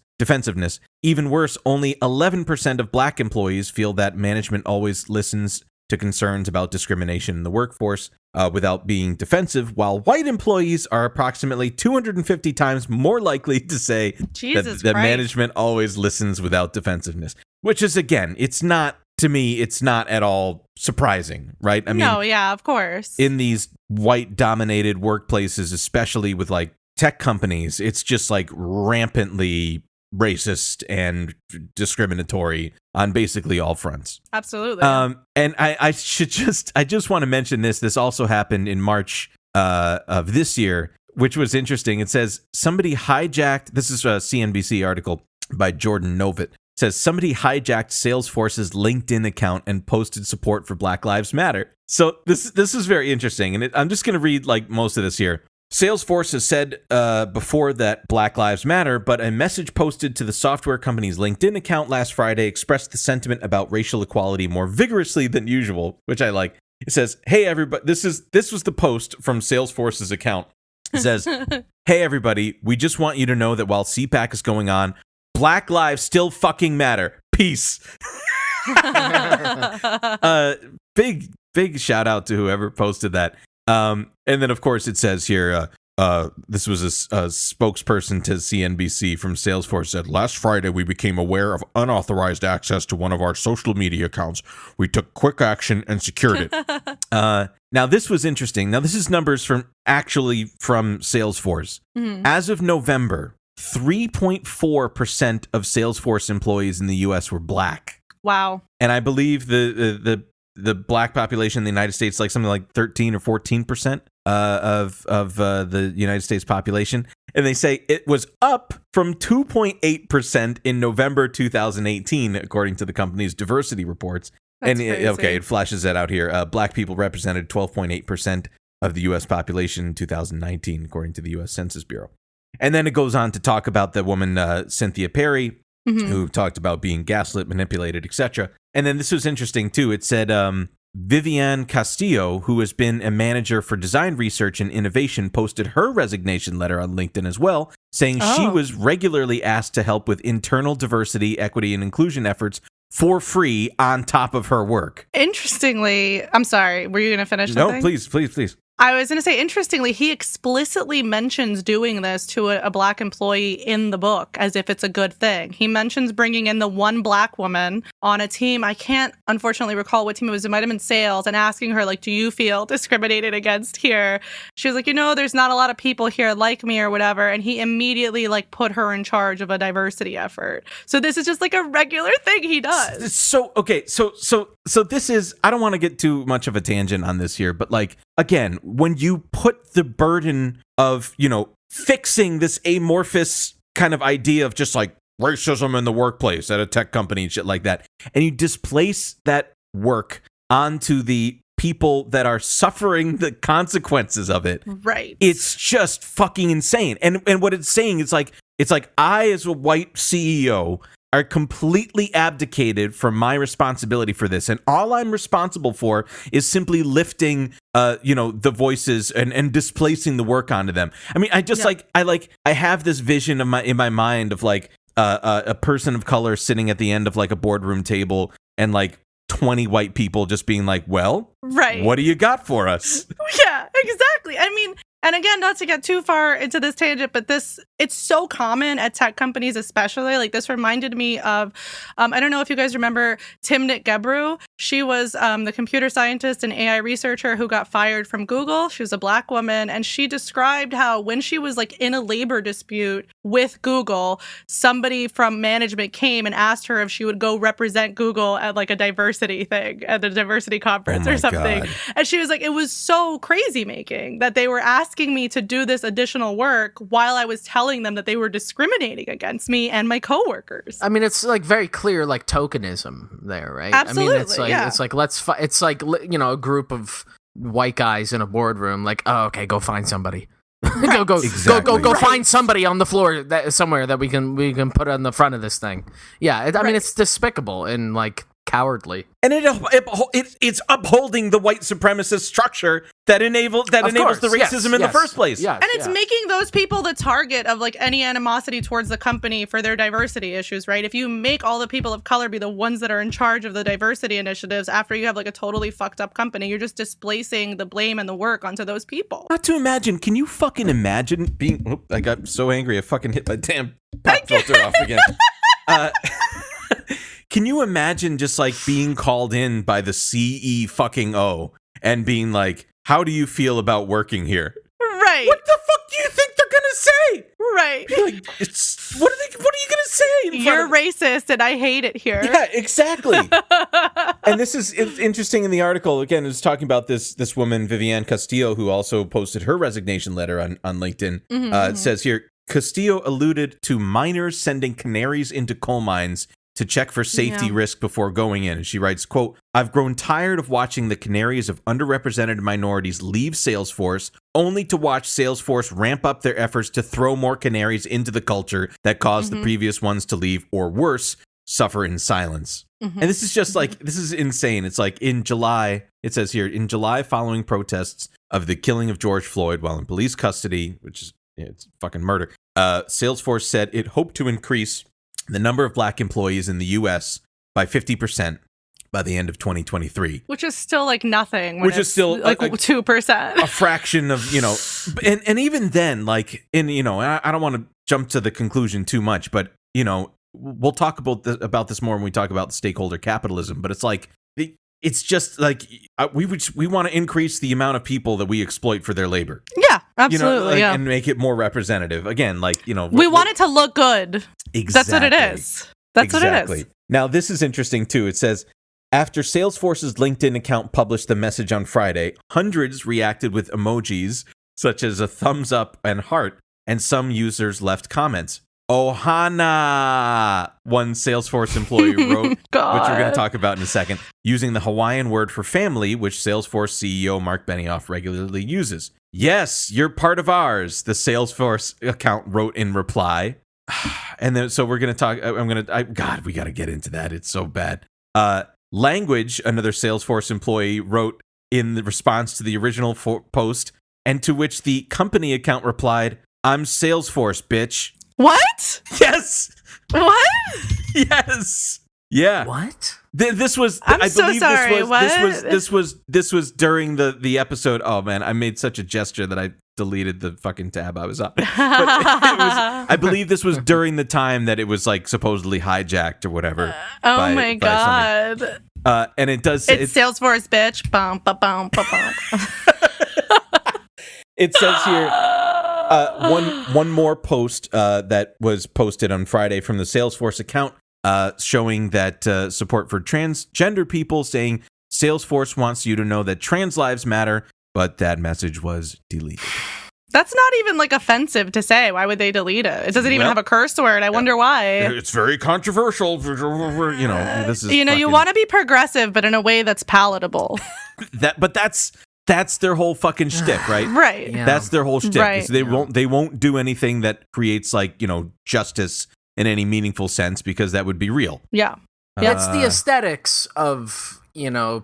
Even worse, only 11% of Black employees feel that management always listens to concerns about discrimination in the workforce without being defensive, while white employees are approximately 250 times more likely to say that management always listens without defensiveness. Which is, again, it's not at all surprising, right? I mean, no, yeah, of course. In these white-dominated workplaces, especially with like tech companies, it's just like rampantly racist and discriminatory on basically all fronts. Absolutely. And I just want to mention this. This also happened in March of this year, which was interesting. It says somebody hijacked. This is a CNBC article by Jordan Novitt. It says somebody hijacked Salesforce's LinkedIn account and posted support for Black Lives Matter. So this is very interesting, and I'm just going to read like most of this here. Salesforce has said before that Black Lives Matter, but a message posted to the software company's LinkedIn account last Friday expressed the sentiment about racial equality more vigorously than usual, which I like. It says, "Hey everybody," this was the post from Salesforce's account. It says, "Hey everybody, we just want you to know that while CPAC is going on, Black lives still fucking matter. Peace." Big shout out to whoever posted that. And then, of course, it says here, this was a spokesperson to CNBC from Salesforce said, last Friday we became aware of unauthorized access to one of our social media accounts. We took quick action and secured it. Now, this was interesting. Now, this is numbers from Salesforce. Mm-hmm. As of November, 3.4% of Salesforce employees in the U.S. were black. Wow. And I believe the black population in the United States, like something like 13 or 14% of the United States population. And they say it was up from 2.8% in November 2018, according to the company's diversity reports. That's crazy. Okay, it flashes that out here. Black people represented 12.8% of the U.S. population in 2019, according to the U.S. Census Bureau. And then it goes on to talk about the woman, Cynthia Perry, who talked about being gaslit, manipulated, etc. And then this was interesting, too. It said Viviane Castillo, who has been a manager for design research and innovation, posted her resignation letter on LinkedIn as well, saying she was regularly asked to help with internal diversity, equity, and inclusion efforts for free on top of her work. Interestingly, I'm sorry, were you going to finish something? No, please. I was going to say, interestingly, he explicitly mentions doing this to a black employee in the book as if it's a good thing. He mentions bringing in the one black woman on a team. I can't, unfortunately, recall what team it was. It might have been sales, and asking her, like, do you feel discriminated against here? She was like, there's not a lot of people here like me or whatever. And he immediately, like, put her in charge of a diversity effort. So this is just like a regular thing he does. So this is, I don't want to get too much of a tangent on this here, but like, again, when you put the burden of, fixing this amorphous kind of idea of just like racism in the workplace at a tech company and shit like that, and you displace that work onto the people that are suffering the consequences of it, right? It's just fucking insane. And what it's saying is like, I as a white CEO are completely abdicated from my responsibility for this. And all I'm responsible for is simply lifting, the voices and displacing the work onto them. I mean, I have this vision of in my mind of like a person of color sitting at the end of like a boardroom table and like 20 white people just being like, well, right, what do you got for us? Yeah, exactly. I mean, and again, not to get too far into this tangent, but it's so common at tech companies, especially. Like, this reminded me of, I don't know if you guys remember Timnit Gebru. She was the computer scientist and AI researcher who got fired from Google. She was a black woman, and she described how when she was like in a labor dispute with Google, somebody from management came and asked her if she would go represent Google at like a diversity thing, at the diversity conference or something. God. And she was like, it was so crazy making that they were asking me to do this additional work while I was telling them that they were discriminating against me and my coworkers. I mean, it's like very clear, like tokenism there, right? Absolutely. I mean, it's like, it's like, it's like, a group of white guys in a boardroom, like, oh, okay, go find somebody. Right. Go find somebody on the floor somewhere that we can put on the front of this thing. Yeah. I mean, it's despicable and like cowardly. And it's upholding the white supremacist structure that enables the racism in the first place. Yes, and it's making those people the target of like any animosity towards the company for their diversity issues, right? If you make all the people of color be the ones that are in charge of the diversity initiatives after you have like a totally fucked up company, you're just displacing the blame and the work onto those people. Not to imagine, can you fucking imagine being... Oh, I got so angry I fucking hit my damn pop filter off again. Can you imagine just like being called in by the CE fucking O and being like, how do you feel about working here? Right. What the fuck do you think they're gonna say? Right. Like, what are you gonna say? You're racist and I hate it here. Yeah, exactly. And it's interesting in the article, again, it's talking about this woman, Viviane Castillo, who also posted her resignation letter on LinkedIn. It says here, Castillo alluded to miners sending canaries into coal mines to check for safety risk before going in. And she writes, quote, I've grown tired of watching the canaries of underrepresented minorities leave Salesforce only to watch Salesforce ramp up their efforts to throw more canaries into the culture that caused the previous ones to leave, or worse, suffer in silence. And this is just like, this is insane. It's like in July, it says here, in July following protests of the killing of George Floyd while in police custody, which is, it's fucking murder, Salesforce said it hoped to increase the number of black employees in the U.S. by 50% by the end of 2023. Which is still like nothing. Which is still like 2%. A fraction of, and even then, like, I don't want to jump to the conclusion too much, but, we'll talk about this more when we talk about stakeholder capitalism, but it's like, it's just like we want to increase the amount of people that we exploit for their labor. Yeah, absolutely. And make it more representative. Again, like, we want it to look good. Exactly. That's what it is. That's what it is. Now, this is interesting too. It says, after Salesforce's LinkedIn account published the message on Friday, hundreds reacted with emojis such as a thumbs up and heart, and some users left comments. Ohana, one Salesforce employee wrote, which we're going to talk about in a second, using the Hawaiian word for family, which Salesforce CEO Marc Benioff regularly uses. Yes, you're part of ours, the Salesforce account wrote in reply. And then, so we're going to talk, God, we got to get into that. It's so bad. Language, another Salesforce employee wrote in the response to the original post, and to which the company account replied, I'm Salesforce, bitch. What? Yes. What? Yes. Yeah. What? This was. I'm so sorry. This was during the episode. Oh man, I made such a gesture that I deleted the fucking tab I was on. But I believe this was during the time that it was like supposedly hijacked or whatever. Oh my god. And it does. It's Salesforce, bitch. Bum, ba, bum, ba, bum. It says here. One more post that was posted on Friday from the Salesforce account showing that support for transgender people, saying Salesforce wants you to know that trans lives matter, but that message was deleted. That's not even like offensive to say. Why would they delete it? It doesn't even have a curse word. I wonder why. It's very controversial. This is you want to be progressive, but in a way that's palatable. That's their whole fucking shtick, right? Right. Yeah. That's their whole shtick. Right. They won't do anything that creates like, justice in any meaningful sense, because that would be real. Yeah. It's the aesthetics of,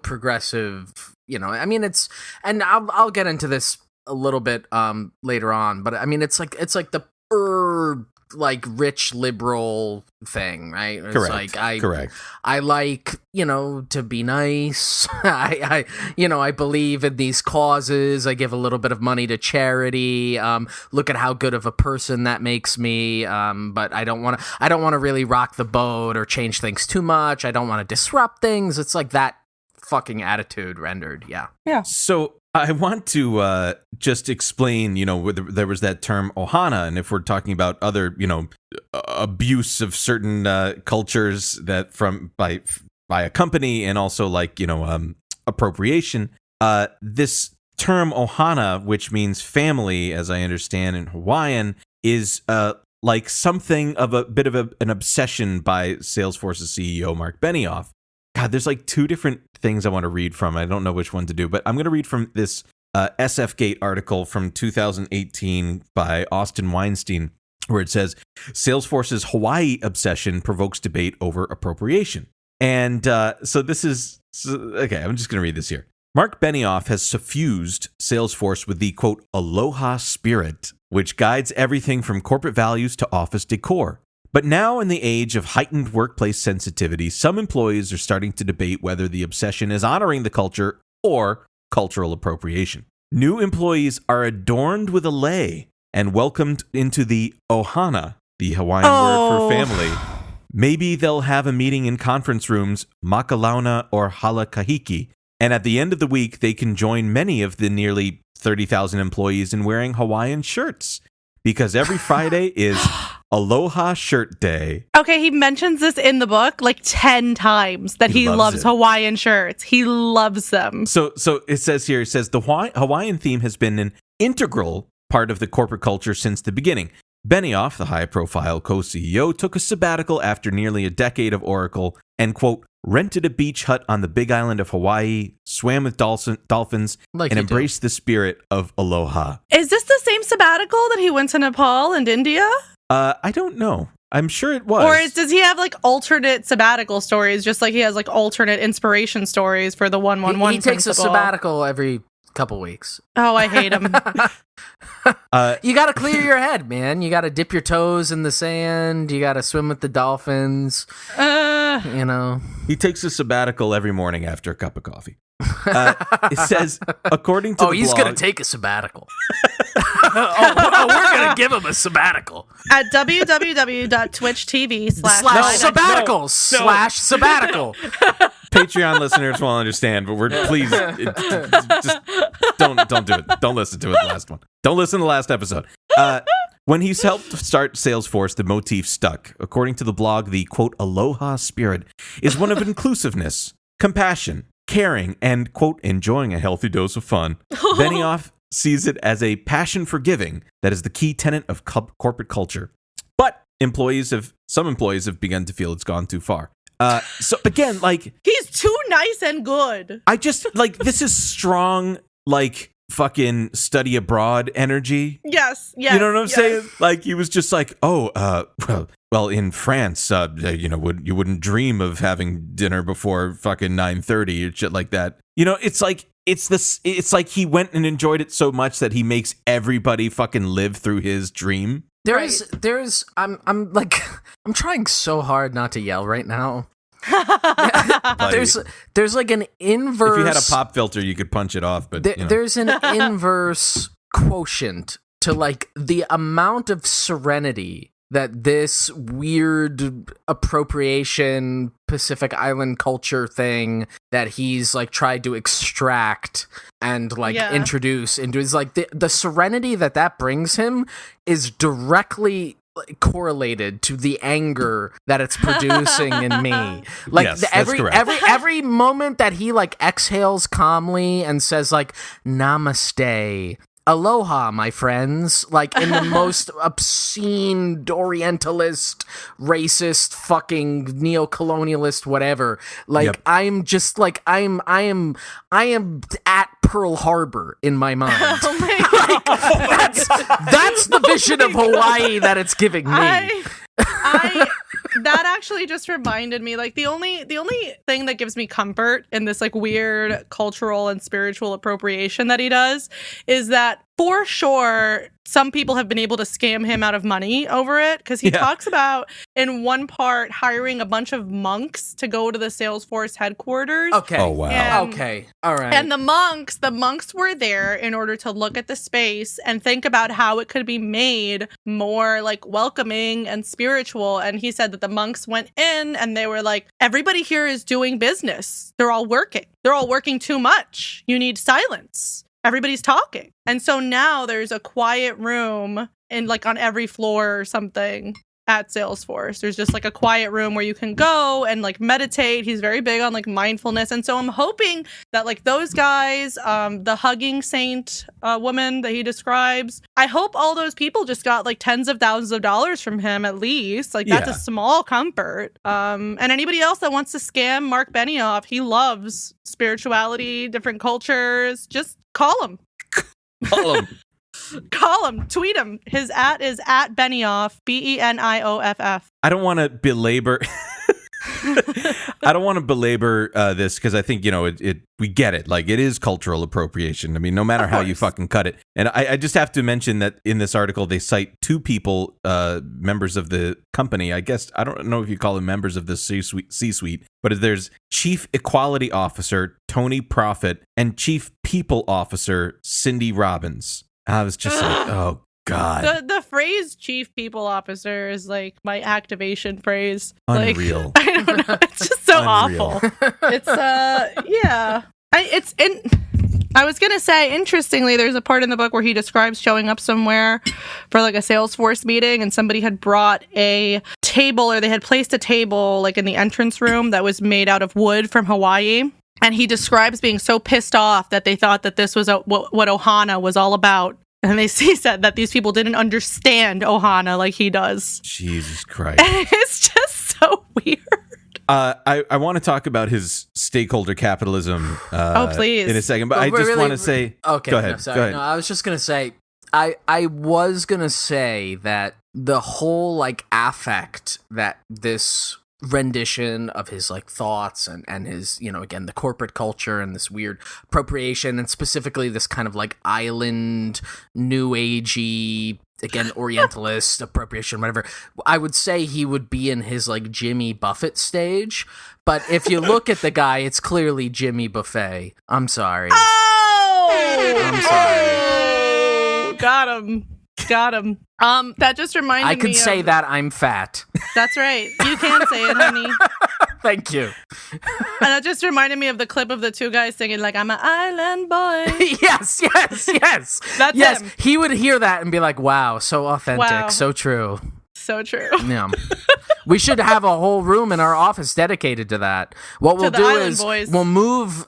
progressive, I mean, it's, and I'll get into this a little bit later on, but I mean, it's like the rich liberal thing, right? It's correct. Correct. I like, to be nice. I believe in these causes. I give a little bit of money to charity. Look at how good of a person that makes me. But I don't want to really rock the boat or change things too much. I don't want to disrupt things. It's like that fucking attitude rendered. Yeah. Yeah. So I want to just explain, there was that term ohana, and if we're talking about other, abuse of certain cultures that by a company, and also like, appropriation, this term ohana, which means family, as I understand in Hawaiian, is like something of a bit of an obsession by Salesforce's CEO, Marc Benioff. God, there's like two different things I want to read from. I don't know which one to do, but I'm going to read from this SFGate article from 2018 by Austin Weinstein, where it says, Salesforce's Hawaii obsession provokes debate over appropriation. And so this is, okay, I'm just going to read this here. Marc Benioff has suffused Salesforce with the, quote, aloha spirit, which guides everything from corporate values to office decor. But now, in the age of heightened workplace sensitivity, some employees are starting to debate whether the obsession is honoring the culture or cultural appropriation. New employees are adorned with a lei and welcomed into the ohana, the Hawaiian word for family. Maybe they'll have a meeting in conference rooms, makalauna or halakahiki, and at the end of the week, they can join many of the nearly 30,000 employees in wearing Hawaiian shirts, because every Friday is Aloha Shirt Day. Okay, he mentions this in the book like 10 times that he loves Hawaiian shirts. He loves them. So it says here, the Hawaiian theme has been an integral part of the corporate culture since the beginning. Benioff, the high-profile co-CEO, took a sabbatical after nearly a decade of Oracle and, quote, rented a beach hut on the Big Island of Hawaii, swam with dolphins, and embraced the spirit of aloha. Is this the same sabbatical that he went to Nepal and India? I don't know. I'm sure it was. Or does he have like alternate sabbatical stories, just like he has like alternate inspiration stories for the 111 He takes a sabbatical every couple weeks. Oh, I hate him. You got to clear your head, man. You got to dip your toes in the sand. You got to swim with the dolphins. You know, he takes a sabbatical every morning after a cup of coffee. It says, according to the he's blog, gonna take a sabbatical. We're gonna give him a sabbatical at www.twitch.tv /sabbatical. Patreon listeners will understand, but we're please just don't do it. Don't listen to it. The last one. Don't listen to the last episode. When he's helped start Salesforce, the motif stuck. According to the blog, the quote aloha spirit is one of inclusiveness, compassion, caring, and quote enjoying a healthy dose of fun. Benioff sees it as a passion for giving that is the key tenet of corporate culture. But some employees have begun to feel it's gone too far. So again, like, he's too nice and good. I just like, this is strong, like, fucking study abroad energy. Yes. You know what I'm saying? Like, he was just like, well, in France, you wouldn't dream of having dinner before fucking 9:30 or shit like that. You know, it's like he went and enjoyed it so much that he makes everybody fucking live through his dream. I'm trying so hard not to yell right now. There's like an inverse. If you had a pop filter, you could punch it off, but there's an inverse quotient to like the amount of serenity that this weird appropriation Pacific Island culture thing that he's like tried to extract and like introduce into is like the serenity that brings him is directly correlated to the anger that it's producing in me. Like, yes, every moment that he like exhales calmly and says like namaste, aloha, my friends, like in the most obscene orientalist, racist, fucking neo-colonialist, whatever. Like, I'm just like, I am at Pearl Harbor in my mind. Oh my God. That's the vision of Hawaii that it's giving me. That actually just reminded me, like, the only thing that gives me comfort in this like weird cultural and spiritual appropriation that he does is that for sure some people have been able to scam him out of money over it, because he talks about in one part hiring a bunch of monks to go to the Salesforce headquarters. Okay. Oh wow. Okay. All right. And the monks were there in order to look at the space and think about how it could be made more like welcoming and spiritual. And he said that the monks went in and they were like, everybody here is doing business. They're all working too much. You need silence. Everybody's talking. And so now there's a quiet room in like on every floor or something at Salesforce. There's just like a quiet room where you can go and like meditate. He's very big on like mindfulness. And so I'm hoping that like those guys, the hugging saint woman that he describes, I hope all those people just got like tens of thousands of dollars from him at least. Like that's a small comfort. And anybody else that wants to scam Marc Benioff, he loves spirituality, different cultures. Just call him. Call him, tweet him. His @ is @Benioff, BENIOFF. I don't want to belabor this because I think, we get it. Like, it is cultural appropriation. I mean, no matter how you fucking cut it. And I just have to mention that in this article, they cite two people, members of the company. I guess, I don't know if you call them members of the C-suite, but there's Chief Equality Officer Tony Profit and Chief People Officer Cindy Robbins. I was just like, oh, God. The phrase Chief People Officer is like my activation phrase. Unreal. Like, I don't know. It's just so awful. It's, yeah. I was going to say, interestingly, there's a part in the book where he describes showing up somewhere for like a Salesforce meeting and somebody had brought a table, or they had placed a table like in the entrance room that was made out of wood from Hawaii. And he describes being so pissed off that they thought that this was what Ohana was all about. And he said that these people didn't understand Ohana like he does. Jesus Christ. And it's just so weird. I want to talk about his stakeholder capitalism please. in a second, but I just want to say... Okay, go ahead. No, sorry. Go ahead. No, I was just going to say, I was going to say that the whole like affect that this rendition of his like thoughts and his, again, the corporate culture and this weird appropriation, and specifically this kind of like island new agey, again, orientalist appropriation, whatever. I would say he would be in his like Jimmy Buffett stage, but if you look at the guy, it's clearly Jimmy Buffet. I'm sorry. Oh! I'm sorry. Oh! Got him. That just reminded me. I could say that I'm fat. That's right. You can say it, honey. Thank you. And that just reminded me of the clip of the two guys singing like, "I'm an island boy." Yes. That's him. He would hear that and be like, wow, so authentic, Wow. so true. So true. Yeah. We should have a whole room in our office dedicated to that. What we'll do is boys. we'll move,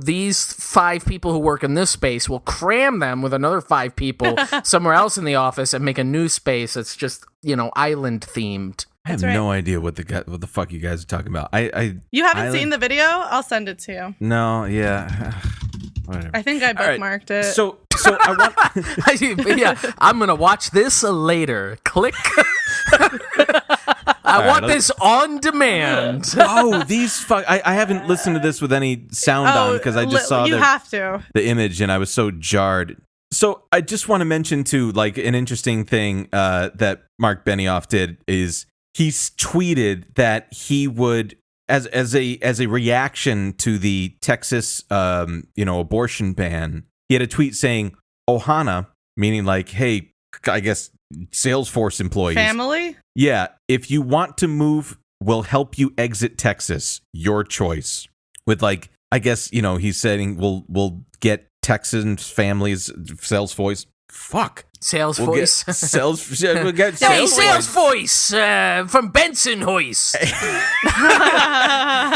these 5 people who work in this space, we'll cram them with another 5 people somewhere else in the office and make a new space that's just, island themed. I have no idea what the fuck you guys are talking about. You haven't seen the video? I'll send it to you. No, yeah. Whatever. I think I bookmarked it. So I want. Yeah, I'm gonna watch this later. Click. I want this on demand. Oh, these fuck! I haven't listened to this with any sound on because I just saw the image and I was so jarred. So I just want to mention too, like an interesting thing that Marc Benioff did is he's tweeted that he would. As a reaction to the Texas abortion ban, he had a tweet saying Ohana, meaning like, hey, I guess Salesforce employees. Family? Yeah, if you want to move, we'll help you exit Texas. Your choice. With like, I guess, he's saying we'll get Texans families Salesforce. Fuck. Salesforce. We'll get Salesforce from Benson Hoist.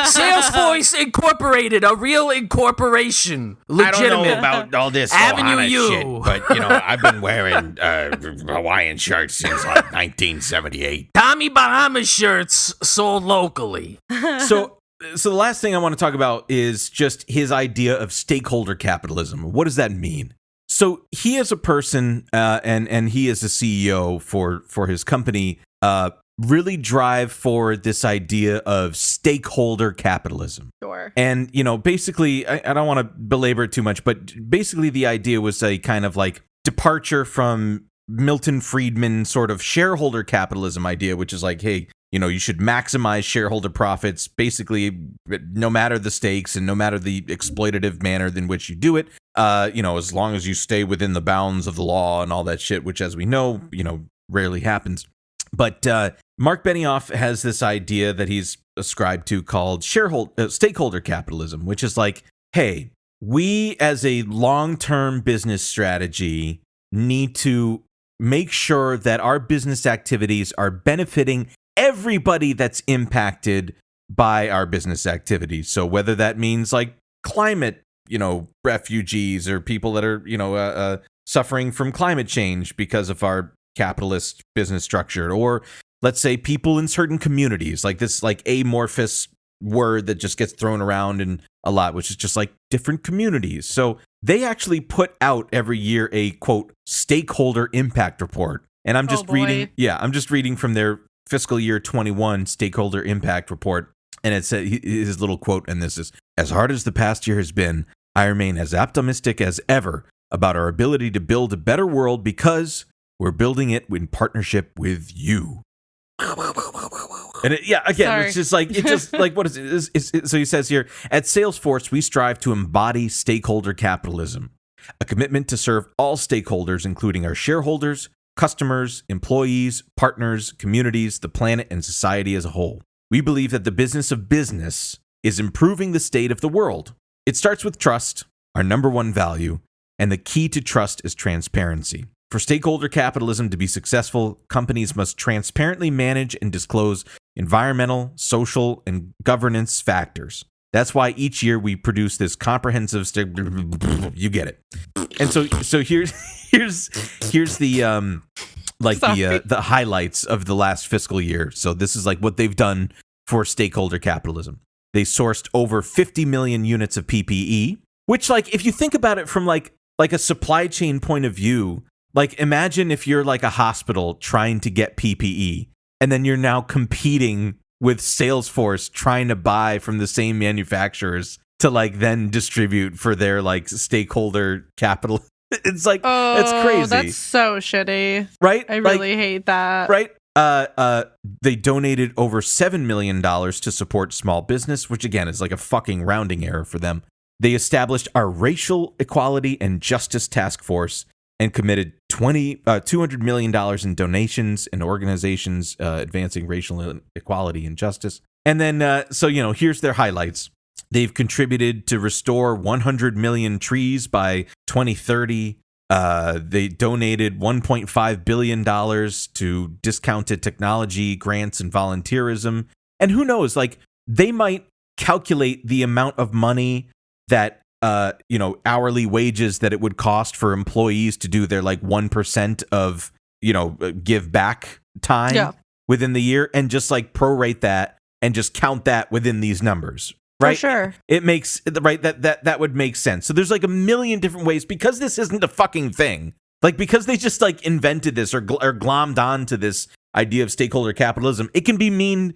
Salesforce Incorporated, a real incorporation. Legitimate. I don't know about all this Avenue Ohana U. shit, but I've been wearing Hawaiian shirts since like 1978. Tommy Bahama shirts sold locally. So the last thing I want to talk about is just his idea of stakeholder capitalism. What does that mean? So he as a person, and he as a CEO for his company, really drive for this idea of stakeholder capitalism. Sure. And, basically, I don't want to belabor it too much, but basically the idea was a kind of like departure from Milton Friedman sort of shareholder capitalism idea, which is like, hey, you should maximize shareholder profits, basically, no matter the stakes and no matter the exploitative manner in which you do it, as long as you stay within the bounds of the law and all that shit, which, as we know, rarely happens. But Marc Benioff has this idea that he's ascribed to called stakeholder capitalism, which is like, hey, we as a long-term business strategy need to make sure that our business activities are benefiting everybody that's impacted by our business activities. So whether that means like climate, refugees or people that are, suffering from climate change because of our capitalist business structure, or let's say people in certain communities, like this like amorphous word that just gets thrown around in a lot, which is just like different communities. So they actually put out every year a quote stakeholder impact report. And I'm just reading from their fiscal year 21 stakeholder impact report. And it said his little quote, and this is, as hard as the past year has been, I remain as optimistic as ever about our ability to build a better world because we're building it in partnership with you. And it's just like, what is it? So he says here, at Salesforce, we strive to embody stakeholder capitalism, a commitment to serve all stakeholders, including our shareholders, customers, employees, partners, communities, the planet, and society as a whole. We believe that the business of business is improving the state of the world. It starts with trust, our number one value, and the key to trust is transparency. For stakeholder capitalism to be successful, companies must transparently manage and disclose environmental, social, and governance factors. That's why each year we produce this comprehensive you get it. And so here's the the highlights of the last fiscal year. So this is like what they've done for stakeholder capitalism. They sourced over 50 million units of PPE, which, like, if you think about it from like a supply chain point of view, like imagine if you're like a hospital trying to get PPE and then you're now competing with Salesforce trying to buy from the same manufacturers to like then distribute for their like stakeholder capital. It's like, it's crazy. That's so shitty. Right? I really hate that. Right? They donated over $7 million to support small business, which again is like a fucking rounding error for them. They established our Racial Equality and Justice Task Force and committed $200 million in donations and organizations advancing racial equality and justice. And then, so, here's their highlights. They've contributed to restore 100 million trees by 2030. They donated $1.5 billion to discounted technology, grants, and volunteerism. And who knows, like, they might calculate the amount of money that, hourly wages that it would cost for employees to do their, like, 1% of, give back time within the year and just, like, prorate that and just count that within these numbers. Right? For sure. It makes right that would make sense. So there's like a million different ways because this isn't a fucking thing. Like because they just like invented this or glommed on to this idea of stakeholder capitalism. It can mean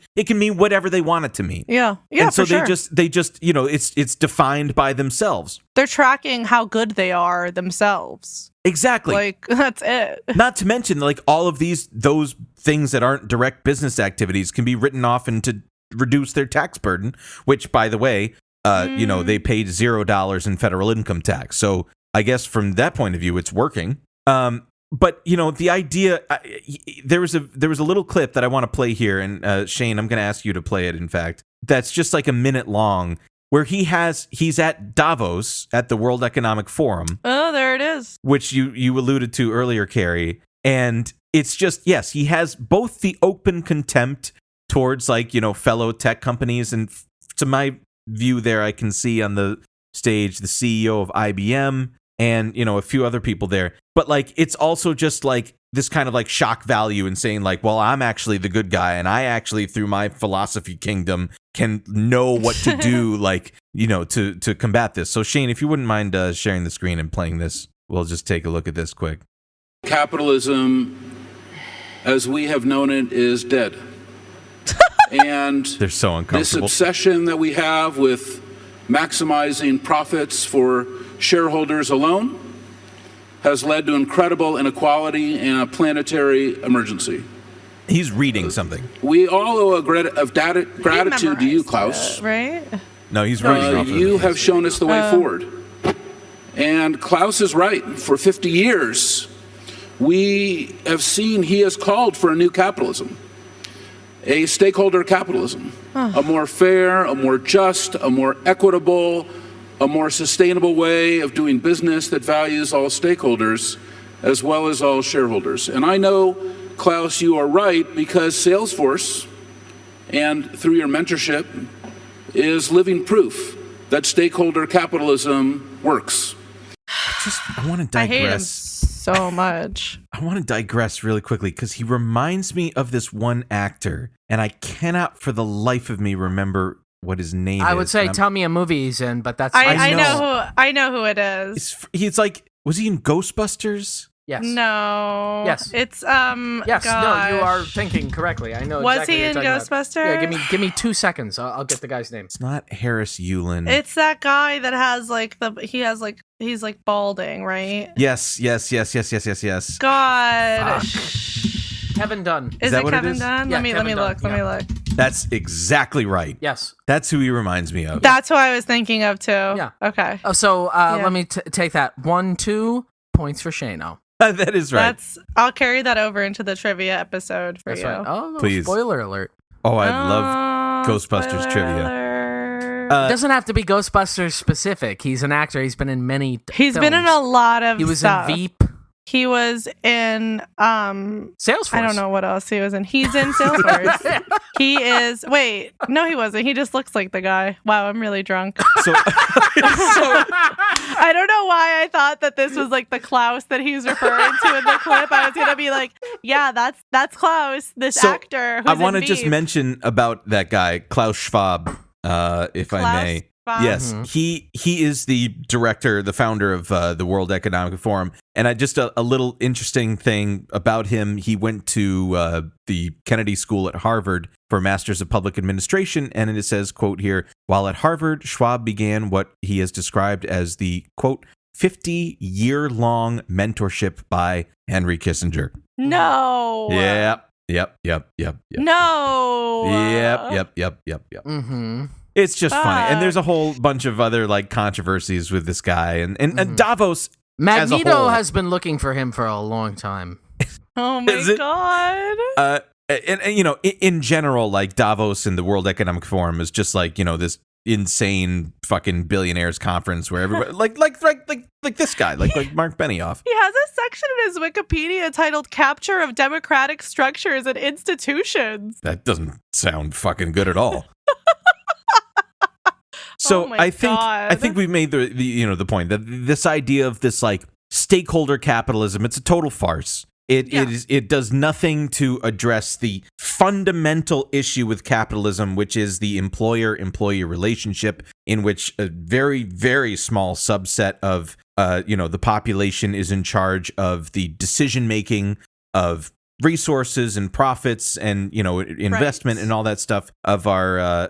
whatever they want it to mean. Yeah. And so for they just it's defined by themselves. They're tracking how good they are themselves. Exactly. Like that's it. Not to mention like all of those things that aren't direct business activities can be written off into reduce their tax burden, which, by the way, they paid $0 in federal income tax. So I guess from that point of view, it's working. But the idea, there was a little clip that I want to play here, and Shane, I'm going to ask you to play it. In fact, that's just like a minute long, where he's at Davos at the World Economic Forum. Oh, there it is. Which you alluded to earlier, Carrie, and it's just he has both the open contempt towards like, fellow tech companies. And to my view there, I can see on the stage the CEO of IBM and, a few other people there. But like, it's also just like this kind of like shock value in saying like, well, I'm actually the good guy. And I actually, through my philosophy kingdom, can know what to do, like, to combat this. So Shane, if you wouldn't mind sharing the screen and playing this, we'll just take a look at this quick. Capitalism, as we have known it, is dead. And they're so uncomfortable. This obsession that we have with maximizing profits for shareholders alone has led to incredible inequality and a planetary emergency. He's reading something. We all owe a gratitude to you, Klaus. Right? No, he's reading. You have shown us the way forward. And Klaus is right. For 50 years, we have seen he has called for a new capitalism. A stakeholder capitalism, a more fair, a more just, a more equitable, a more sustainable way of doing business that values all stakeholders as well as all shareholders. And I know, Klaus, you are right, because Salesforce, and through your mentorship, is living proof that stakeholder capitalism works. I want to digress. I hate him so much. I want to digress really quickly because he reminds me of this one actor, and I cannot for the life of me remember what his name is. I would say tell me a movie he's in, but that's I know who it is. He's like, was he in Ghostbusters? Yes. No. Yes. It's Yes. gosh. No, you are thinking correctly. I know. Was exactly he in what you're talking about. Ghostbusters? Yeah, give me 2 seconds. I'll get the guy's name. It's not Harris Yulin. It's that guy that has like he's like balding, right? Yes. God. Kevin Dunn. Is that it what it Kevin is? Dunn? Yeah, Let me Kevin look. Dunn, Let me look. That's exactly right. Yes. That's who he reminds me of. That's who I was thinking of too. Yeah. Okay. Oh, so let me take that. 1-2 points for Shano. That is right. I'll carry that over into the trivia episode for That's you. right. Oh, Please. Spoiler alert. Oh, I love Ghostbusters spoiler trivia. alert. It doesn't have to be Ghostbusters specific. He's an actor. He's been in many He's films. been in a lot of He was stuff. in Veep. He was in Salesforce. I don't know what else he was in. He's in Salesforce. He is wait, no he wasn't. He just looks like the guy. Wow, I'm really drunk. So, I don't know why I thought that this was like the Klaus that he's referring to in the clip. I was gonna be like, yeah, that's Klaus, this actor. I want to just mention about that guy, Klaus Schwab, if I may. Schwab? Yes, he is the director, the founder of the World Economic Forum, And just a little interesting thing about him, he went to the Kennedy School at Harvard for a Master's of Public Administration, and it says, quote here, while at Harvard, Schwab began what he has described as the, quote, 50-year-long mentorship by Henry Kissinger. No. Yep. No. Yep. Mm-hmm. It's just funny. And there's a whole bunch of other like controversies with this guy. And Davos Magneto as a whole, has been looking for him for a long time. Oh my God. And you know, in general, like Davos and the World Economic Forum is just like, you know, this insane fucking billionaires conference where everybody like this guy, like Marc Benioff. He has a section in his Wikipedia titled Capture of Democratic Structures and Institutions. That doesn't sound fucking good at all. So Oh my I God. think we've made the you know the point that this idea of this like stakeholder capitalism, it's a total farce. It does nothing to address the fundamental issue with capitalism, which is the employer-employee relationship, in which a very, very small subset of the population is in charge of the decision making of resources and profits and investment and all that stuff of our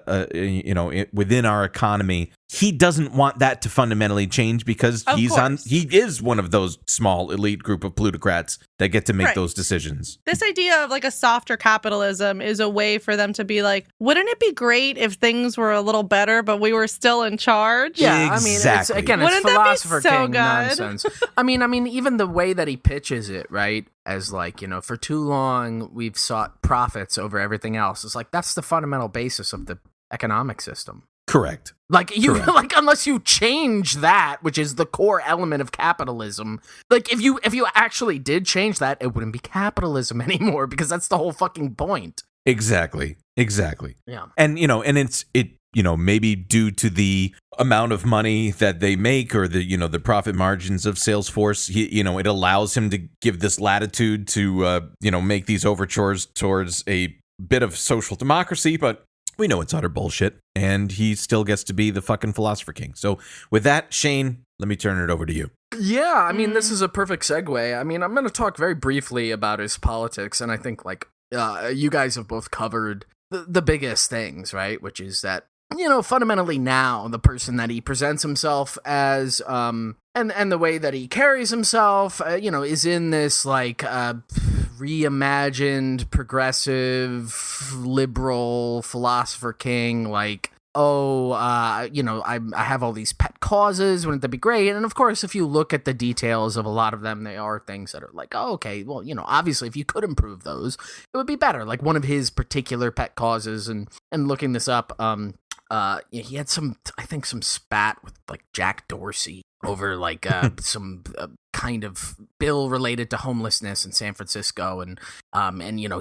within our economy. He doesn't want that to fundamentally change because he is one of those small elite group of plutocrats that get to make those decisions. This idea of like a softer capitalism is a way for them to be like, wouldn't it be great if things were a little better, but we were still in charge? Yeah, exactly. I mean, it's Wouldn't that be philosopher so king good? nonsense. I mean, even the way that he pitches it, right, as like, for too long we've sought profits over everything else. It's like that's the fundamental basis of the economic system. Correct. Like like unless you change that, which is the core element of capitalism. Like if you actually did change that, it wouldn't be capitalism anymore because that's the whole fucking point. Exactly. Yeah. And it's maybe due to the amount of money that they make or the profit margins of Salesforce, it allows him to give this latitude to make these overtures towards a bit of social democracy, but we know it's utter bullshit, and he still gets to be the fucking philosopher king. So with that, Shane, let me turn it over to you. Yeah, I mean, this is a perfect segue. I mean, I'm going to talk very briefly about his politics, and I think, you guys have both covered the biggest things, right? Which is that, fundamentally now, the person that he presents himself as, and the way that he carries himself, is in this, reimagined, progressive, liberal philosopher king, I have all these pet causes, wouldn't that be great? And of course, if you look at the details of a lot of them, they are things that are like, oh, okay, well, obviously if you could improve those, it would be better. Like one of his particular pet causes, and looking this up, he had some spat with Jack Dorsey over some kind of bill related to homelessness in San Francisco, and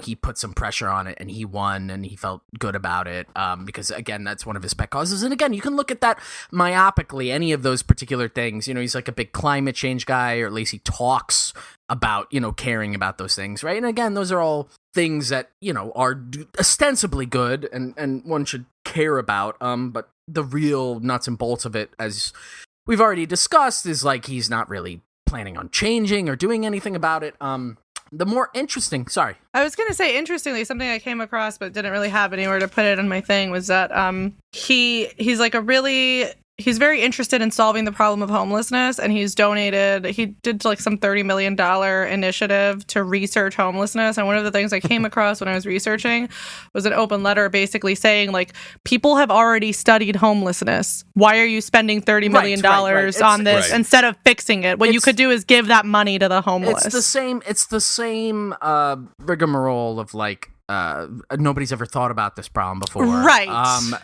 he put some pressure on it, and he won, and he felt good about it, because again, that's one of his pet causes. And again, you can look at that myopically, any of those particular things. He's like a big climate change guy, or at least he talks about caring about those things, right? And again, those are all things that are ostensibly good and one should care about, but the real nuts and bolts of it, as we've already discussed, is he's not really planning on changing or doing anything about it. The more interesting, sorry. I was going to say, interestingly, something I came across but didn't really have anywhere to put it on my thing was that he's very interested in solving the problem of homelessness, and he did some $30 million initiative to research homelessness. And one of the things I came across when I was researching was an open letter basically saying, people have already studied homelessness. Why are you spending $30 million on this instead of fixing it? What you could do is give that money to the homeless. It's the same rigmarole of nobody's ever thought about this problem before. Right.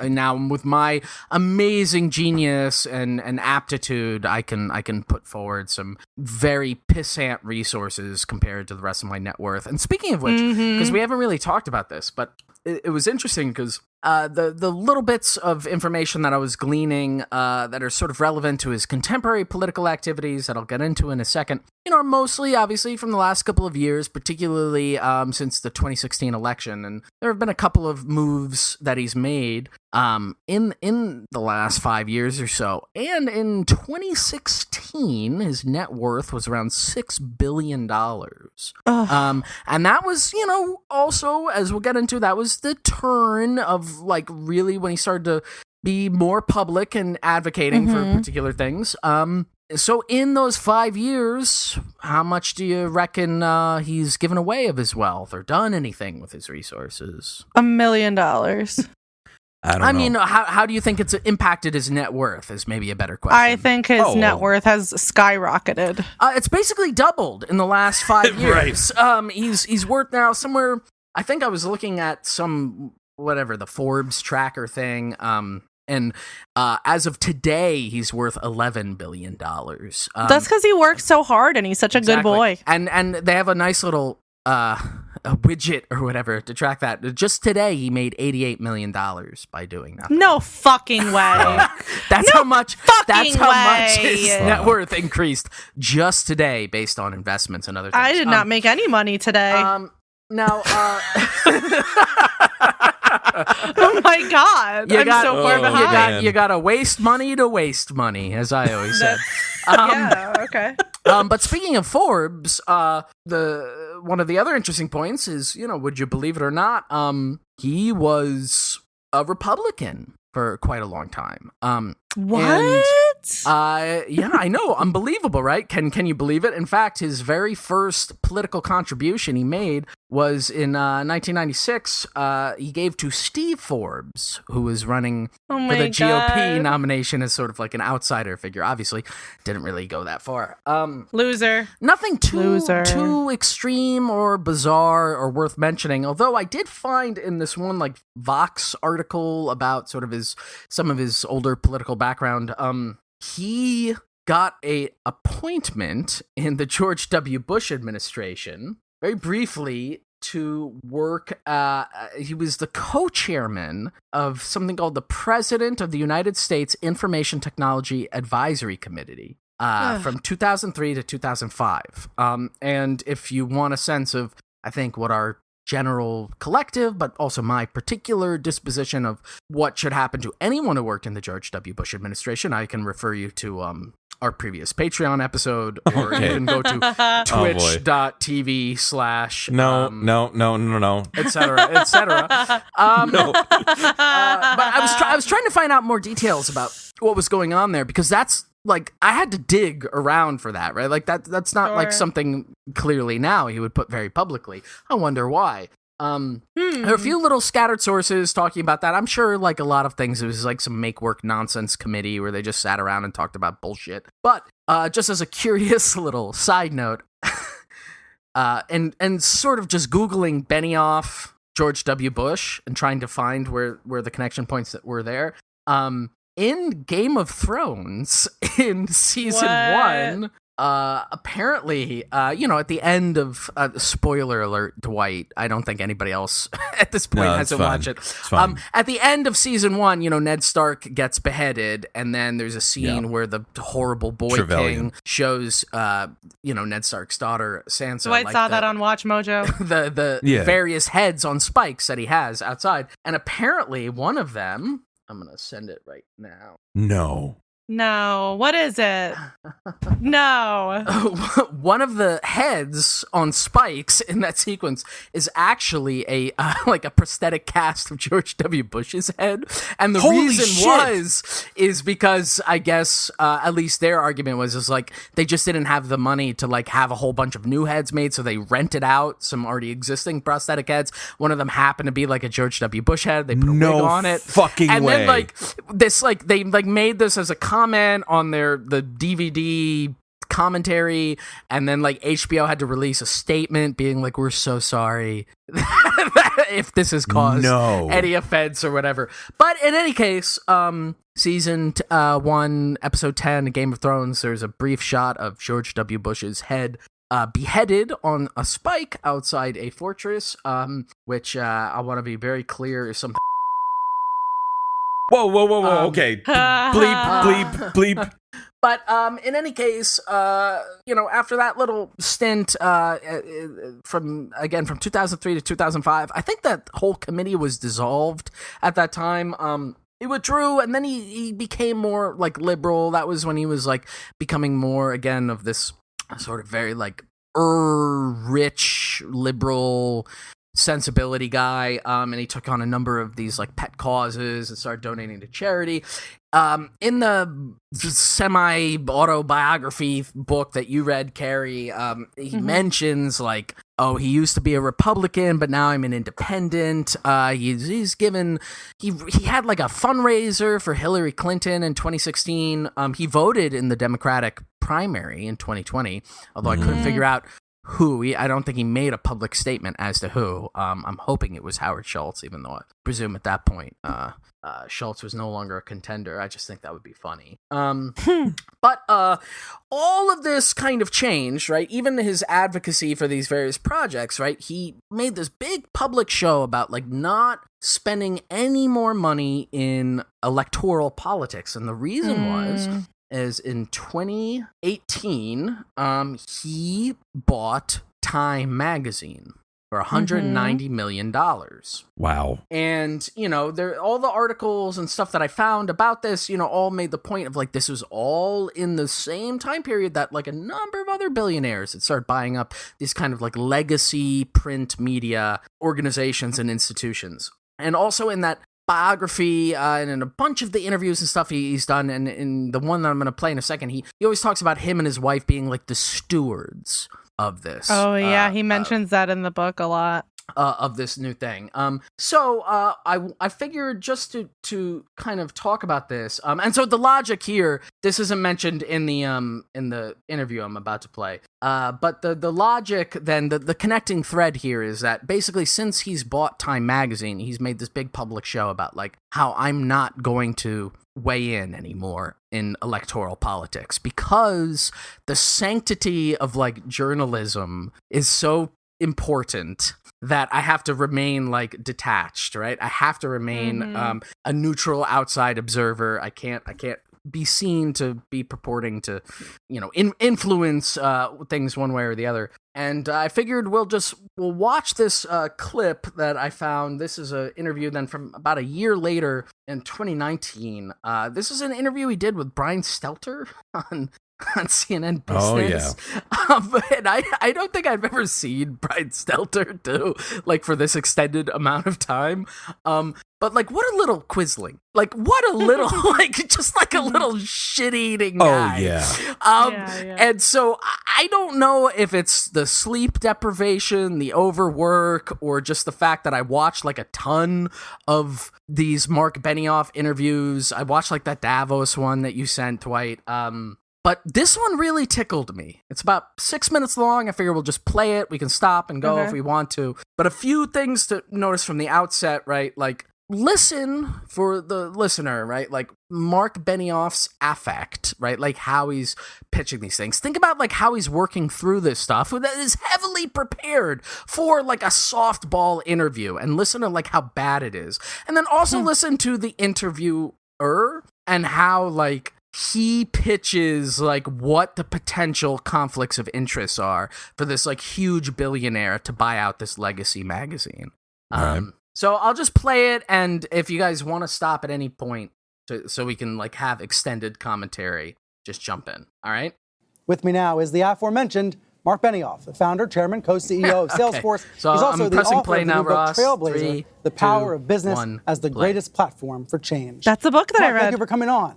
Now with my amazing genius and aptitude, I can put forward some very pissant resources compared to the rest of my net worth. And speaking of which, because we haven't really talked about this, but it was interesting because the little bits of information that I was gleaning that are sort of relevant to his contemporary political activities that I'll get into in a second, are mostly obviously from the last couple of years, particularly since the 2016 election. And there have been a couple of moves that he's made in the last 5 years or so. And in 2016, his net worth was around $6 billion. And that was, also, as we'll get into, that was the turn of like really when he started to be more public and advocating for particular things. So in those 5 years, how much do you reckon he's given away of his wealth or done anything with his resources? $1 million. I mean, how do you think it's impacted his net worth is maybe a better question. I think his net worth has skyrocketed. It's basically doubled in the last 5 years. Right. He's worth now somewhere, I think I was looking at some, the Forbes tracker thing, and as of today, he's worth $11 billion. That's because he works so hard and he's such a good boy. And they have a nice little a widget or whatever to track that. Just today, he made $88 million by doing that. No fucking way. That's how much way. His net worth increased just today based on investments and other things. I did not make any money today. Now, oh my God. I'm so far behind. You gotta waste money to waste money, as I always said. Okay. But speaking of Forbes, one of the other interesting points is, would you believe it or not, he was a Republican for quite a long time. What? Yeah, I know. Unbelievable, right? Can you believe it? In fact, his very first political contribution he made was in 1996. He gave to Steve Forbes, who was running for the GOP nomination as sort of like an outsider figure. Obviously, didn't really go that far. Loser. Nothing too extreme or bizarre or worth mentioning. Although I did find in this one like Vox article about sort of some of his older political background, he got a appointment in the George W. Bush administration, very briefly, to work. He was the co-chairman of something called the President of the United States Information Technology Advisory Committee from 2003 to 2005. And if you want a sense of, I think, what our general collective, but also my particular disposition of what should happen to anyone who worked in the George W. Bush administration, I can refer you to our previous Patreon episode, or you can go to twitch.tv/ no, et cetera. But I was trying to find out more details about what was going on there, because that's like, I had to dig around for that, right? Like that's not like something clearly now he would put very publicly. I wonder why. There are a few little scattered sources talking about that. I'm sure like a lot of things, it was like some make work nonsense committee where they just sat around and talked about bullshit. But just as a curious little side note, and sort of just Googling Benioff, George W. Bush, and trying to find where the connection points that were there. In Game of Thrones, in season 1, apparently, at the end of spoiler alert, Dwight, I don't think anybody else at this point hasn't watched it. At the end of season 1, Ned Stark gets beheaded, and then there's a scene where the horrible boy king shows, Ned Stark's daughter Sansa. Dwight saw that on Watch Mojo. the various heads on spikes that he has outside, and apparently one of them. I'm going to send it right now. No, what is it? No. One of the heads on spikes in that sequence is actually a prosthetic cast of George W. Bush's head. And the is because I guess at least their argument was like they just didn't have the money to like have a whole bunch of new heads made, so they rented out some already existing prosthetic heads. One of them happened to be like a George W. Bush head. They put a wig on it. And then they made this as a comment on the DVD commentary, and then like HBO had to release a statement being like, we're so sorry if this has caused any offense or whatever. But in any case, season 1 episode 10 Game of Thrones, there's a brief shot of George W. Bush's head beheaded on a spike outside a fortress, which I want to be very clear is something. Whoa, okay. Bleep. But in any case, after that little stint from 2003 to 2005, I think that whole committee was dissolved at that time. He withdrew, and then he became more like liberal. That was when he was like becoming more again of this sort of very like rich liberal sensibility guy, and he took on a number of these like pet causes and started donating to charity. In the semi-autobiography book that you read, Carrie, he mentions like, oh, he used to be a Republican, but now I'm an independent. He had like a fundraiser for Hillary Clinton in 2016. He voted in the Democratic primary in 2020, although I couldn't figure out who. I don't think he made a public statement as to who. I'm hoping it was Howard Schultz, even though I presume at that point Schultz was no longer a contender. I just think that would be funny. But all of this kind of changed, right? Even his advocacy for these various projects, right? He made this big public show about like not spending any more money in electoral politics. And the reason was is in 2018, he bought Time magazine for $190 million. Wow. And, all the articles and stuff that I found about this, all made the point of like, this was all in the same time period that like a number of other billionaires had started buying up these kind of like legacy print media organizations and institutions. And also in that biography and in a bunch of the interviews and stuff he's done, and in the one that I'm going to play in a second, he always talks about him and his wife being like the stewards of this. Oh yeah, he mentions that in the book a lot. Of this new thing. So I figured just to kind of talk about this. And so the logic here, this isn't mentioned in the interview I'm about to play. But the logic then, the connecting thread here is that basically since he's bought Time magazine, he's made this big public show about like how I'm not going to weigh in anymore in electoral politics because the sanctity of like journalism is so important that I have to remain like detached, right? I have to remain a neutral outside observer. I can't be seen to be purporting to, influence things one way or the other. And I figured we'll watch this clip that I found. This is an interview then from about a year later in 2019. This is an interview he did with Brian Stelter on CNN Business. Oh, yeah. And I don't think I've ever seen Brian Stelter do like for this extended amount of time. But like, what a little quisling. Like, what a little, like, just like a little shit-eating guy. Oh, yeah. And so I don't know if it's the sleep deprivation, the overwork, or just the fact that I watched like a ton of these Marc Benioff interviews. I watched like that Davos one that you sent, Dwight. But this one really tickled me. It's about 6 minutes long. I figure we'll just play it. We can stop and go if we want to. But a few things to notice from the outset, right? Like, listen for the listener, right? Like Marc Benioff's affect, right? Like how he's pitching these things. Think about like how he's working through this stuff that is heavily prepared for like a softball interview, and listen to like how bad it is. And then also listen to the interviewer and how like he pitches like what the potential conflicts of interest are for this like huge billionaire to buy out this legacy magazine. So I'll just play it, and if you guys want to stop at any point so we can like have extended commentary, just jump in. All right? With me now is the aforementioned Marc Benioff, the founder, chairman, co-CEO of Salesforce. So he's also I'm the pressing author play of the now, new book, Ross. Trailblazer, 3, The Power 2, of Business 1, as the play. Greatest Platform for Change. That's the book that Marc, I read. Thank you for coming on.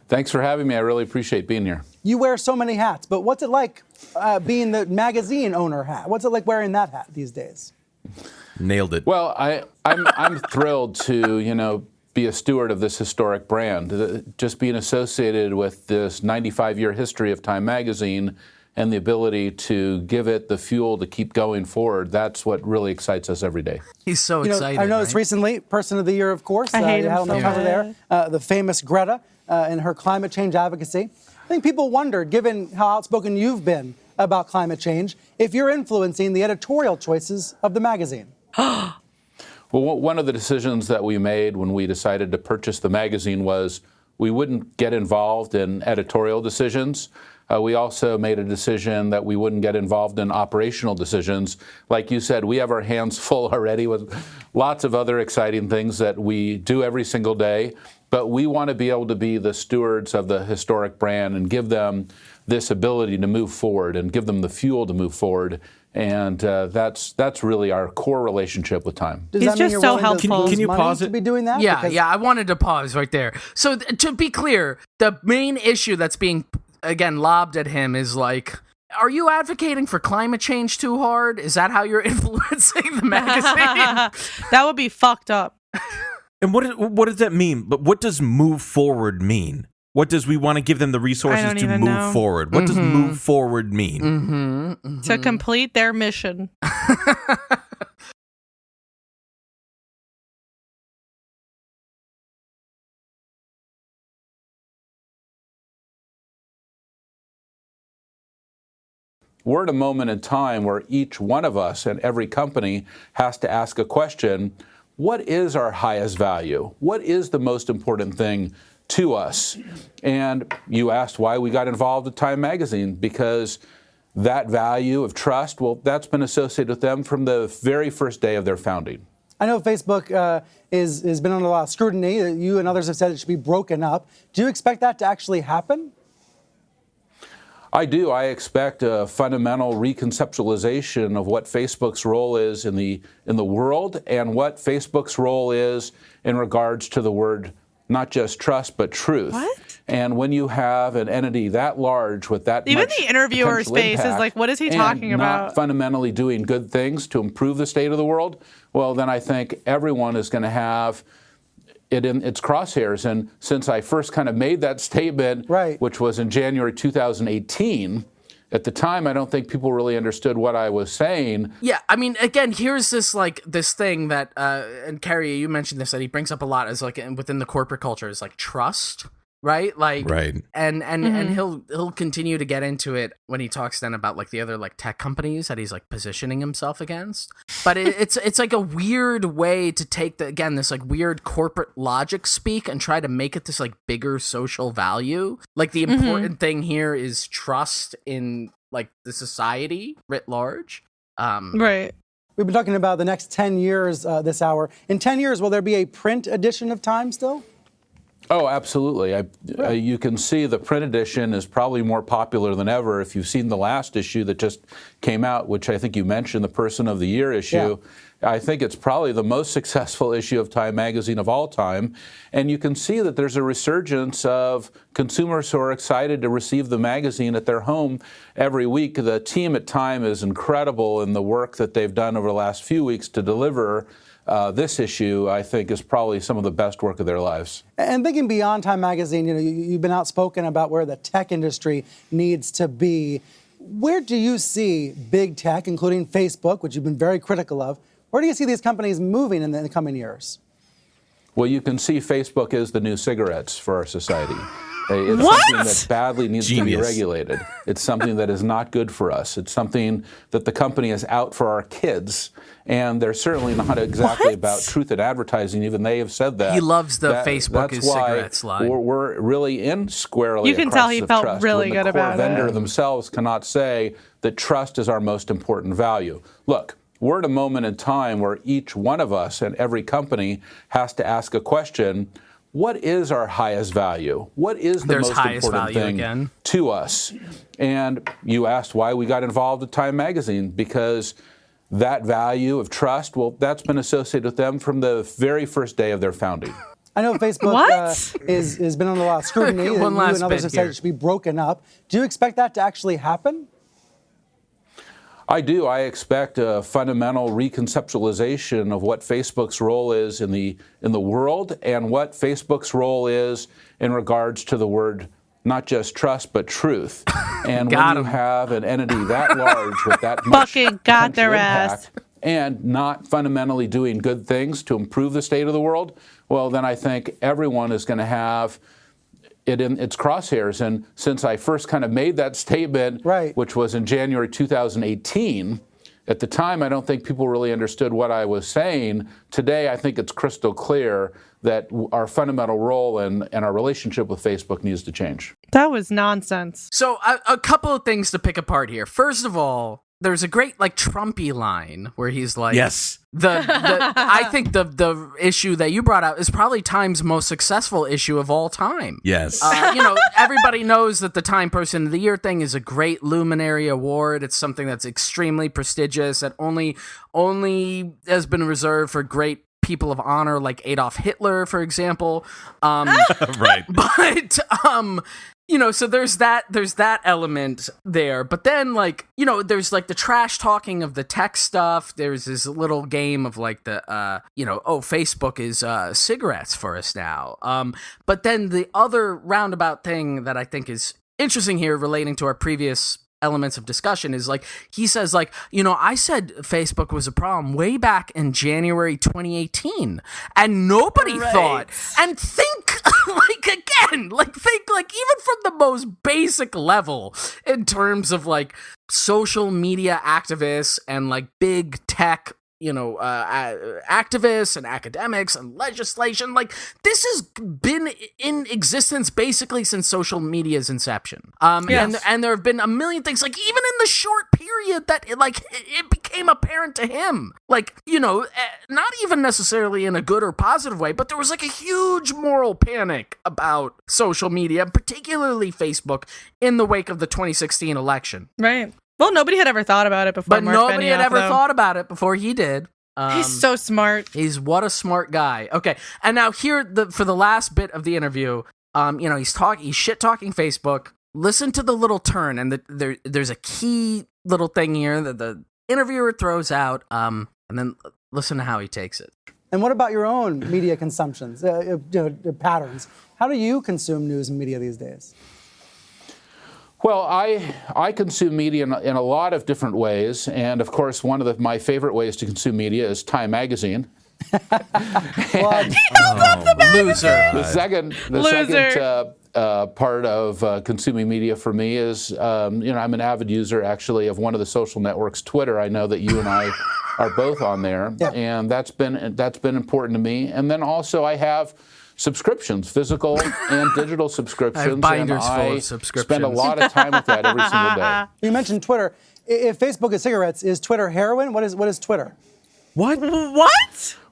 Thanks for having me. I really appreciate being here. You wear so many hats, but what's it like being the magazine owner hat? What's it like wearing that hat these days? Nailed it. Well, I'm thrilled to, be a steward of this historic brand. Just being associated with this 95-year history of Time magazine and the ability to give it the fuel to keep going forward, that's what really excites us every day. He's so excited. I noticed recently, Person of the Year, of course. I hate him had on the so cover bad. there, the famous Greta and her climate change advocacy. I think people wonder, given how outspoken you've been about climate change, if you're influencing the editorial choices of the magazine. Well, one of the decisions that we made when we decided to purchase the magazine was we wouldn't get involved in editorial decisions. We also made a decision that we wouldn't get involved in operational decisions. Like you said, we have our hands full already with lots of other exciting things that we do every single day. But we want to be able to be the stewards of the historic brand and give them this ability to move forward and give them the fuel to move forward. And that's really our core relationship with Time. Does He's that mean just you're so willing to helpful. lose Can you money pause to it? be doing that? Yeah, Because- I wanted to pause right there. So to be clear, the main issue that's being, again, lobbed at him is like, are you advocating for climate change too hard? Is that how you're influencing the magazine? That would be fucked up. And what does that mean? But what does move forward mean? What does we want to give them the resources don't to even move know. forward? What does move forward mean? To complete their mission. We're at a moment in time where each one of us and every company has to ask a question: what is our highest value? What is the most important thing to us? And you asked why we got involved with Time Magazine, because that value of trust, well, that's been associated with them from the very first day of their founding. I know Facebook has been under a lot of scrutiny. You and others have said it should be broken up. Do you expect that to actually happen? I do. I expect a fundamental reconceptualization of what Facebook's role is in the world, and what Facebook's role is in regards to the word not just trust but truth. What? And when you have an entity that large with that Even much the interviewer's potential face is impact like, what is he and talking about? not fundamentally doing good things to improve the state of the world, well, then I think everyone is going to have it in its crosshairs. And since I first kind of made that statement, right, which was in January 2018, at the time, I don't think people really understood what I was saying. Yeah, I mean, again, here's this thing that, and Carrie, you mentioned this, that he brings up a lot as like within the corporate culture is like trust, right? Like, Right. And he'll continue to get into it when he talks then about like the other like tech companies that he's like positioning himself against. But it's like a weird way to take this like weird corporate logic speak and try to make it this like bigger social value. Like the important thing here is trust in like the society writ large. Right. We've been talking about the next 10 years this hour. In 10 years, will there be a print edition of Time still? Oh, absolutely. You can see the print edition is probably more popular than ever. If you've seen the last issue that just came out, which I think you mentioned, the Person of the Year issue, I think it's probably the most successful issue of Time Magazine of all time. And you can see that there's a resurgence of consumers who are excited to receive the magazine at their home every week. The team at Time is incredible in the work that they've done over the last few weeks to deliver this issue. I think is probably some of the best work of their lives. And thinking beyond Time Magazine, you've been outspoken about where the tech industry needs to be. Where do you see big tech, including Facebook, which you've been very critical of, where do you see these companies moving in the coming years? Well, you can see Facebook is the new cigarettes for our society. It's What? something that badly needs to be regulated. It's something that is not good for us. It's something that the company is out for our kids. And they're certainly not exactly about truth in advertising. Even they have said that. He loves the Facebook is cigarettes line. We're really in squarely. You can tell he felt trust, really when good the core about vendor it. themselves cannot say that trust is our most important value. Look, we're at a moment in time where each one of us and every company has to ask a question: what is our highest value? What is the most important thing to us? And you asked why we got involved with Time Magazine, because that value of trust, well, that's been associated with them from the very first day of their founding. I know Facebook has been under a lot of scrutiny. You and others have said it should be broken up. Do you expect that to actually happen? I do. I expect a fundamental reconceptualization of what Facebook's role is in the world, and what Facebook's role is in regards to the word not just trust but truth. And when you have an entity that large with that much Fucking got their impact, ass. and not fundamentally doing good things to improve the state of the world, well, then I think everyone is going to have it in its crosshairs. And since I first kind of made that statement, which was in January 2018, At the time, I don't think people really understood what I was saying. Today, I think it's crystal clear that our fundamental role and our relationship with Facebook needs to change. That was nonsense. So a couple of things to pick apart here. First of all, there's a great Trumpy line where he's like, Yes. I think the issue that you brought out is probably Time's most successful issue of all time. Yes. Everybody knows that the Time Person of the Year thing is a great luminary award. It's something that's extremely prestigious that only has been reserved for great people of honor like Adolf Hitler, for example. Right. But so there's that element there. But then there's the trash talking of the tech stuff. There's this little game of Facebook is cigarettes for us now. But then the other roundabout thing that I think is interesting here relating to our previous elements of discussion is he says I said Facebook was a problem way back in January 2018 and nobody thought, and think even from the most basic level in terms of social media activists and big tech activists and academics and legislation. This has been in existence basically since social media's inception. Yes. And there have been a million things, even in the short period that it became apparent to him, not even necessarily in a good or positive way, but there was a huge moral panic about social media, particularly Facebook, in the wake of the 2016 election. Right. Well, nobody had ever thought about it before. But Marc nobody Benioff, had ever though. thought about it before he did. He's so smart. What a smart guy. Okay, and now here for the last bit of the interview, he's shit talking Facebook. Listen to the little turn, and there's a key little thing here that the interviewer throws out, and then listen to how he takes it. And what about your own media consumptions, patterns? How do you consume news and media these days? Well, I consume media in a lot of different ways, and of course, one of my favorite ways to consume media is Time Magazine. Loser. The second part of consuming media for me is, I'm an avid user actually of one of the social networks, Twitter. I know that you and I are both on there, and that's been important to me. And then also I have subscriptions, physical and digital subscriptions. I have binders and full I of subscriptions. spend a lot of time with that every single day. You mentioned Twitter. If Facebook is cigarettes, is Twitter heroin? What is Twitter? What?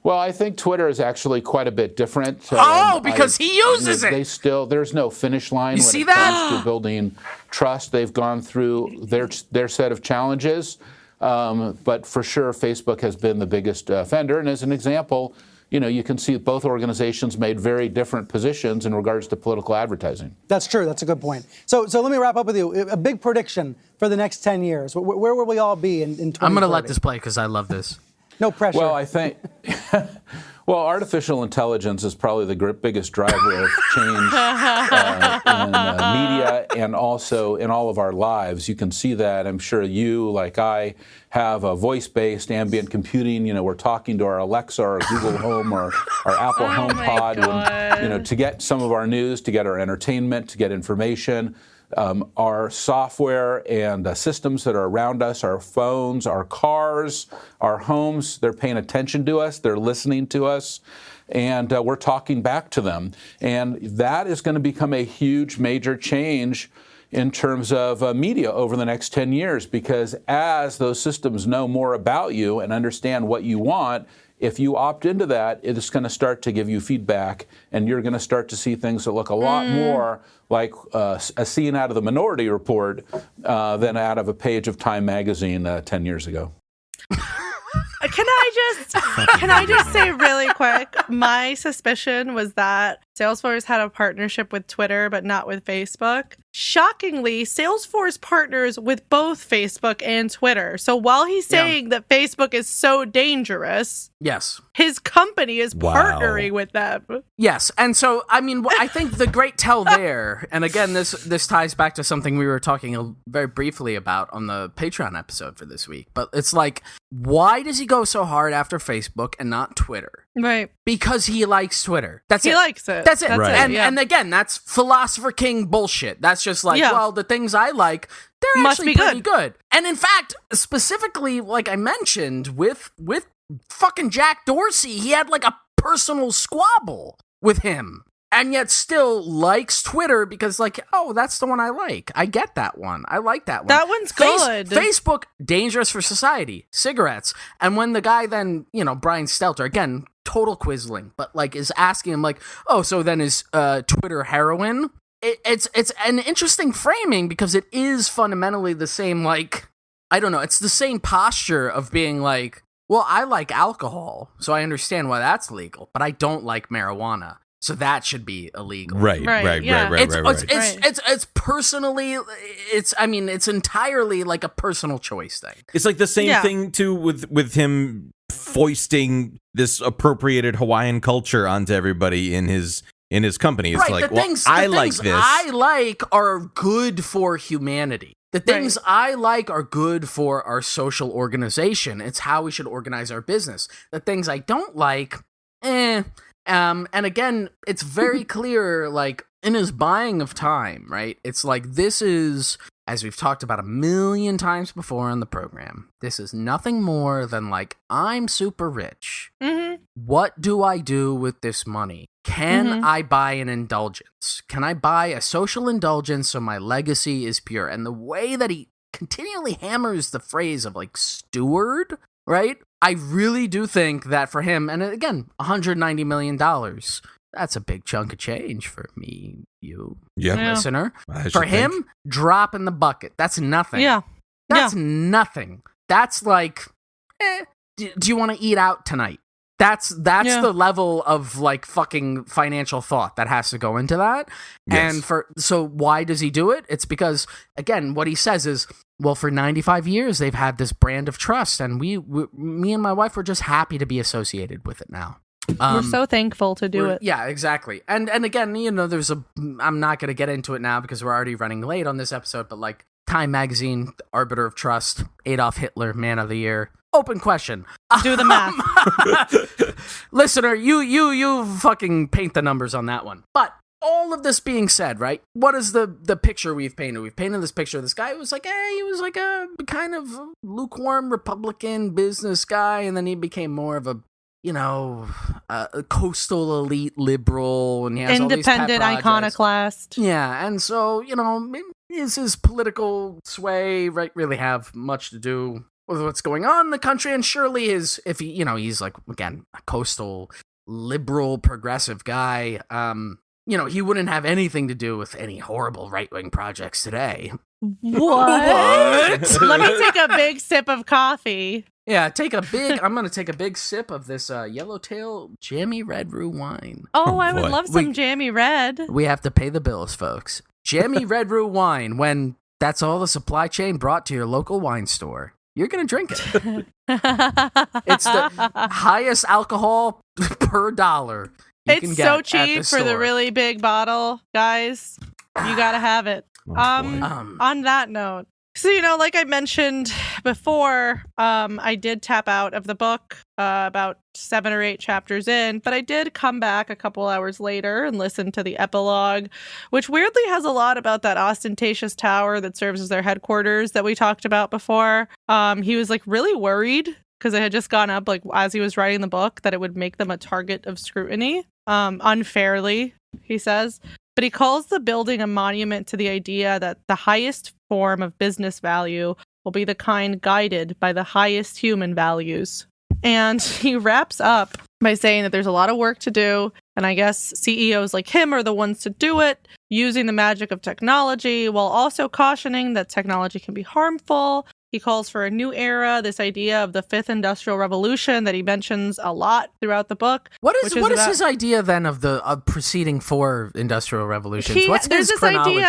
Well, I think Twitter is actually quite a bit different. Because he uses it. There's no finish line when it comes to building trust. They've gone through their set of challenges, but for sure, Facebook has been the biggest offender. And as an example, you can see both organizations made very different positions in regards to political advertising. That's true. That's a good point. So let me wrap up with you. A big prediction for the next 10 years. Where will we all be in 2030? I'm going to let this play because I love this. No pressure. Well, I think, artificial intelligence is probably the biggest driver of change in media and also in all of our lives. You can see that. I'm sure you, like I, have a voice-based ambient computing. We're talking to our Alexa or Google Home or our Apple HomePod to get some of our news, to get our entertainment, to get information. Our software and systems that are around us, our phones, our cars, our homes, they're paying attention to us, they're listening to us, and we're talking back to them. And that is going to become a huge, major change in terms of media over the next 10 years, because as those systems know more about you and understand what you want, if you opt into that, it's going to start to give you feedback, and you're going to start to see things that look a lot more like a scene out of the Minority Report than out of a page of Time Magazine 10 years ago. Can I just say really quick, my suspicion was that Salesforce had a partnership with Twitter, but not with Facebook. Shockingly, Salesforce partners with both Facebook and Twitter. So while he's saying that Facebook is so dangerous, yes, his company is partnering with them. Yes, and so, I think the great tell there, and again, this ties back to something we were talking very briefly about on the Patreon episode for this week, but it's why does he go so hard after Facebook and not Twitter? Right. Because he likes Twitter. That's he it. likes it. That's it. Right. And again, that's philosopher king bullshit. That's just like, well, the things I like, they're Must actually be pretty good. And in fact, specifically, like I mentioned, with fucking Jack Dorsey, he had like a personal squabble with him. And yet still likes Twitter because, like, oh, that's the one I like. I get that one. I like that one. That one's good. Facebook, dangerous for society. Cigarettes. And when the guy then, Brian Stelter, again, total Quisling, but, like, is asking him, like, oh, so then is Twitter heroin? It's an interesting framing because it is fundamentally the same, like, I don't know, it's the same posture of being like, well, I like alcohol, so I understand why that's legal, but I don't like marijuana. So that should be illegal. Right. It's personally, it's entirely like a personal choice thing. It's like the same thing too with him foisting this appropriated Hawaiian culture onto everybody in his company. It's like, I like this. I like are good for humanity. The things I like are good for our social organization. It's how we should organize our business. The things I don't like, and again, it's very clear, like, in his buying of time, right? It's like, this is, as we've talked about a million times before on the program, this is nothing more than, like, I'm super rich. Mm-hmm. What do I do with this money? Can I buy an indulgence? Can I buy a social indulgence so my legacy is pure? And the way that he continually hammers the phrase of, like, steward, right? I really do think that for him, and again, $190 million, that's a big chunk of change for me, you listener. For him, drop in the bucket. That's nothing. Yeah. That's nothing. That's like, do you want to eat out tonight? That's the level of, like, fucking financial thought that has to go into that. Yes. And so why does he do it? It's because, again, what he says is, well, for 95 years, they've had this brand of trust, and me and my wife were just happy to be associated with it now. We're so thankful to do it. Yeah, exactly. And again, I'm not going to get into it now because we're already running late on this episode, but, like, Time Magazine, Arbiter of Trust, Adolf Hitler, Man of the Year. Open question. Do the math. Listener, you fucking paint the numbers on that one. But all of this being said, right? What is the picture we've painted? We've painted this picture of this guy who was like, he was like a kind of lukewarm Republican business guy, and then he became more of a coastal elite liberal, and he has independent all these pet projects. iconoclast. Yeah, and so, is his political sway really have much to do with what's going on in the country? And surely he's like, again, a coastal liberal progressive guy, he wouldn't have anything to do with any horrible right-wing projects today. What? Let me take a big sip of coffee. Yeah, I'm going to take a big sip of this Yellowtail Jammy Red Rue wine. Oh, I would love some Jammy Red. We have to pay the bills, folks. Jammy Red Rue wine, when that's all the supply chain brought to your local wine store, you're going to drink it. It's the highest alcohol per dollar. It's so cheap for the really big bottle, guys. You got to have it. On that note, so, like I mentioned before, I did tap out of the book about 7 or 8 chapters in, but I did come back a couple hours later and listen to the epilogue, which weirdly has a lot about that ostentatious tower that serves as their headquarters that we talked about before. He was, like, really worried because it had just gone up, like, as he was writing the book, that it would make them a target of scrutiny, unfairly, he says. But he calls the building a monument to the idea that the highest form of business value will be the kind guided by the highest human values. And he wraps up by saying that there's a lot of work to do, and I guess CEOs like him are the ones to do it, using the magic of technology, while also cautioning that technology can be harmful. He calls for a new era, this idea of the 5th Industrial Revolution that he mentions a lot throughout the book. What is his idea then of the preceding 4 industrial revolutions? What's his chronology?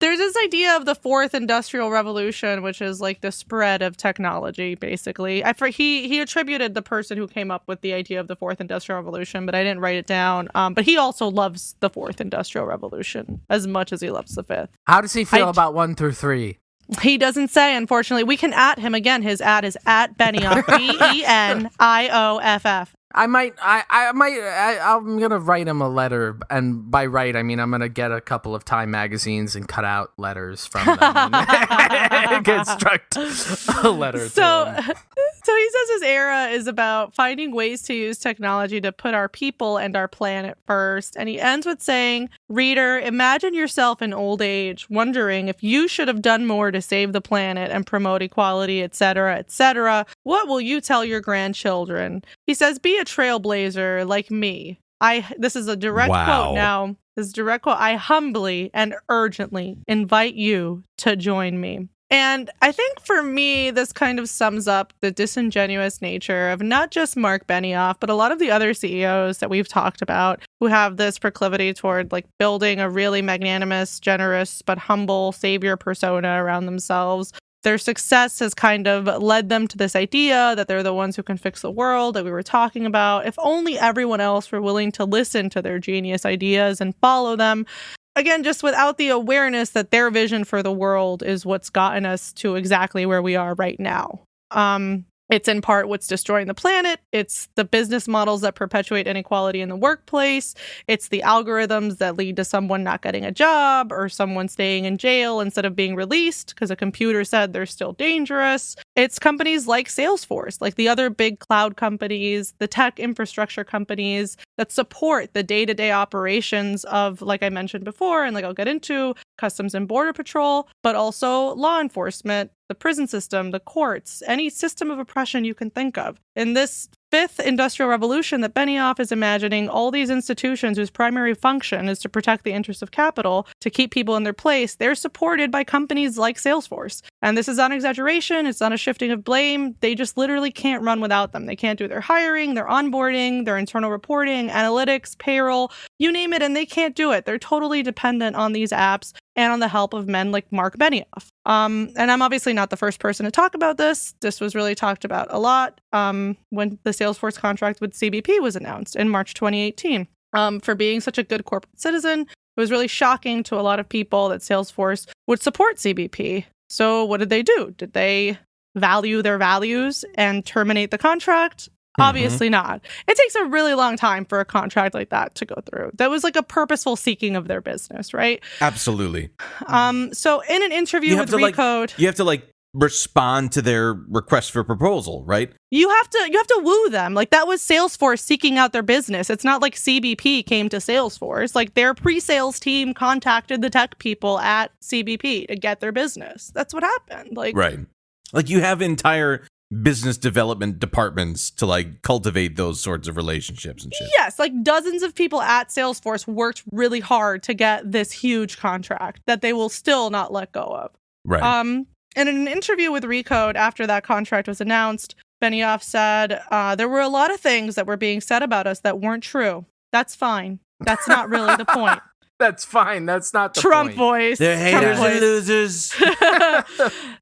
There's this idea of the 4th Industrial Revolution, which is like the spread of technology, basically. He attributed the person who came up with the idea of the 4th Industrial Revolution, but I didn't write it down. But he also loves the 4th Industrial Revolution as much as he loves the 5th. How does he feel about 1 through 3? He doesn't say, unfortunately. We can at him again. His at is at Benioff, Benioff. I'm gonna write him a letter, and by write I mean I'm gonna get a couple of Time magazines and cut out letters from them and construct a letter to him. So he says his era is about finding ways to use technology to put our people and our planet first. And he ends with saying, "Reader, imagine yourself in old age, wondering if you should have done more to save the planet and promote equality, etc., etc. What will you tell your grandchildren?" He says, "Be a trailblazer like me." This is a direct quote now. This is a direct quote. "I humbly and urgently invite you to join me." And I think for me, this kind of sums up the disingenuous nature of not just Marc Benioff, but a lot of the other CEOs that we've talked about who have this proclivity toward like building a really magnanimous, generous, but humble savior persona around themselves. Their success has kind of led them to this idea that they're the ones who can fix the world that we were talking about. If only everyone else were willing to listen to their genius ideas and follow them. Again, just without the awareness that their vision for the world is what's gotten us to exactly where we are right now. It's in part what's destroying the planet. It's the business models that perpetuate inequality in the workplace. It's the algorithms that lead to someone not getting a job or someone staying in jail instead of being released because a computer said they're still dangerous. It's companies like Salesforce, like the other big cloud companies, the tech infrastructure companies that support the day-to-day operations of, like I mentioned before, and like I'll get into, Customs and Border Patrol, but also law enforcement, the prison system, the courts, any system of oppression you can think of. In this fifth industrial revolution that Benioff is imagining, all these institutions whose primary function is to protect the interests of capital, to keep people in their place, they're supported by companies like Salesforce. And this is not an exaggeration. It's not a shifting of blame. They just literally can't run without them. They can't do their hiring, their onboarding, their internal reporting, analytics, payroll, you name it, and they can't do it. They're totally dependent on these apps and on the help of men like Marc Benioff. And I'm obviously not the first person to talk about this. This was really talked about a lot when the Salesforce contract with CBP was announced in March 2018. For being such a good corporate citizen, it was really shocking to a lot of people that Salesforce would support CBP. So what did they do? Did they value their values and terminate the contract? Obviously not. It takes a really long time for a contract like that to go through. That was like a purposeful seeking of their business, right? Absolutely. So in an interview with Recode, you have to respond to their request for proposal, right? You have to woo them. Like that was Salesforce seeking out their business. It's not like CBP came to Salesforce. Like their pre-sales team contacted the tech people at CBP to get their business. That's what happened. Right. Like you have entire business development departments to like cultivate those sorts of relationships and shit. Yes, like dozens of people at Salesforce worked really hard to get this huge contract that they will still not let go of. Right. And in an interview with Recode after that contract was announced, Benioff said, there were a lot of things that were being said about us that weren't true. That's fine. That's not really the point. That's fine. That's not the Trump point. voice. They're haters and losers.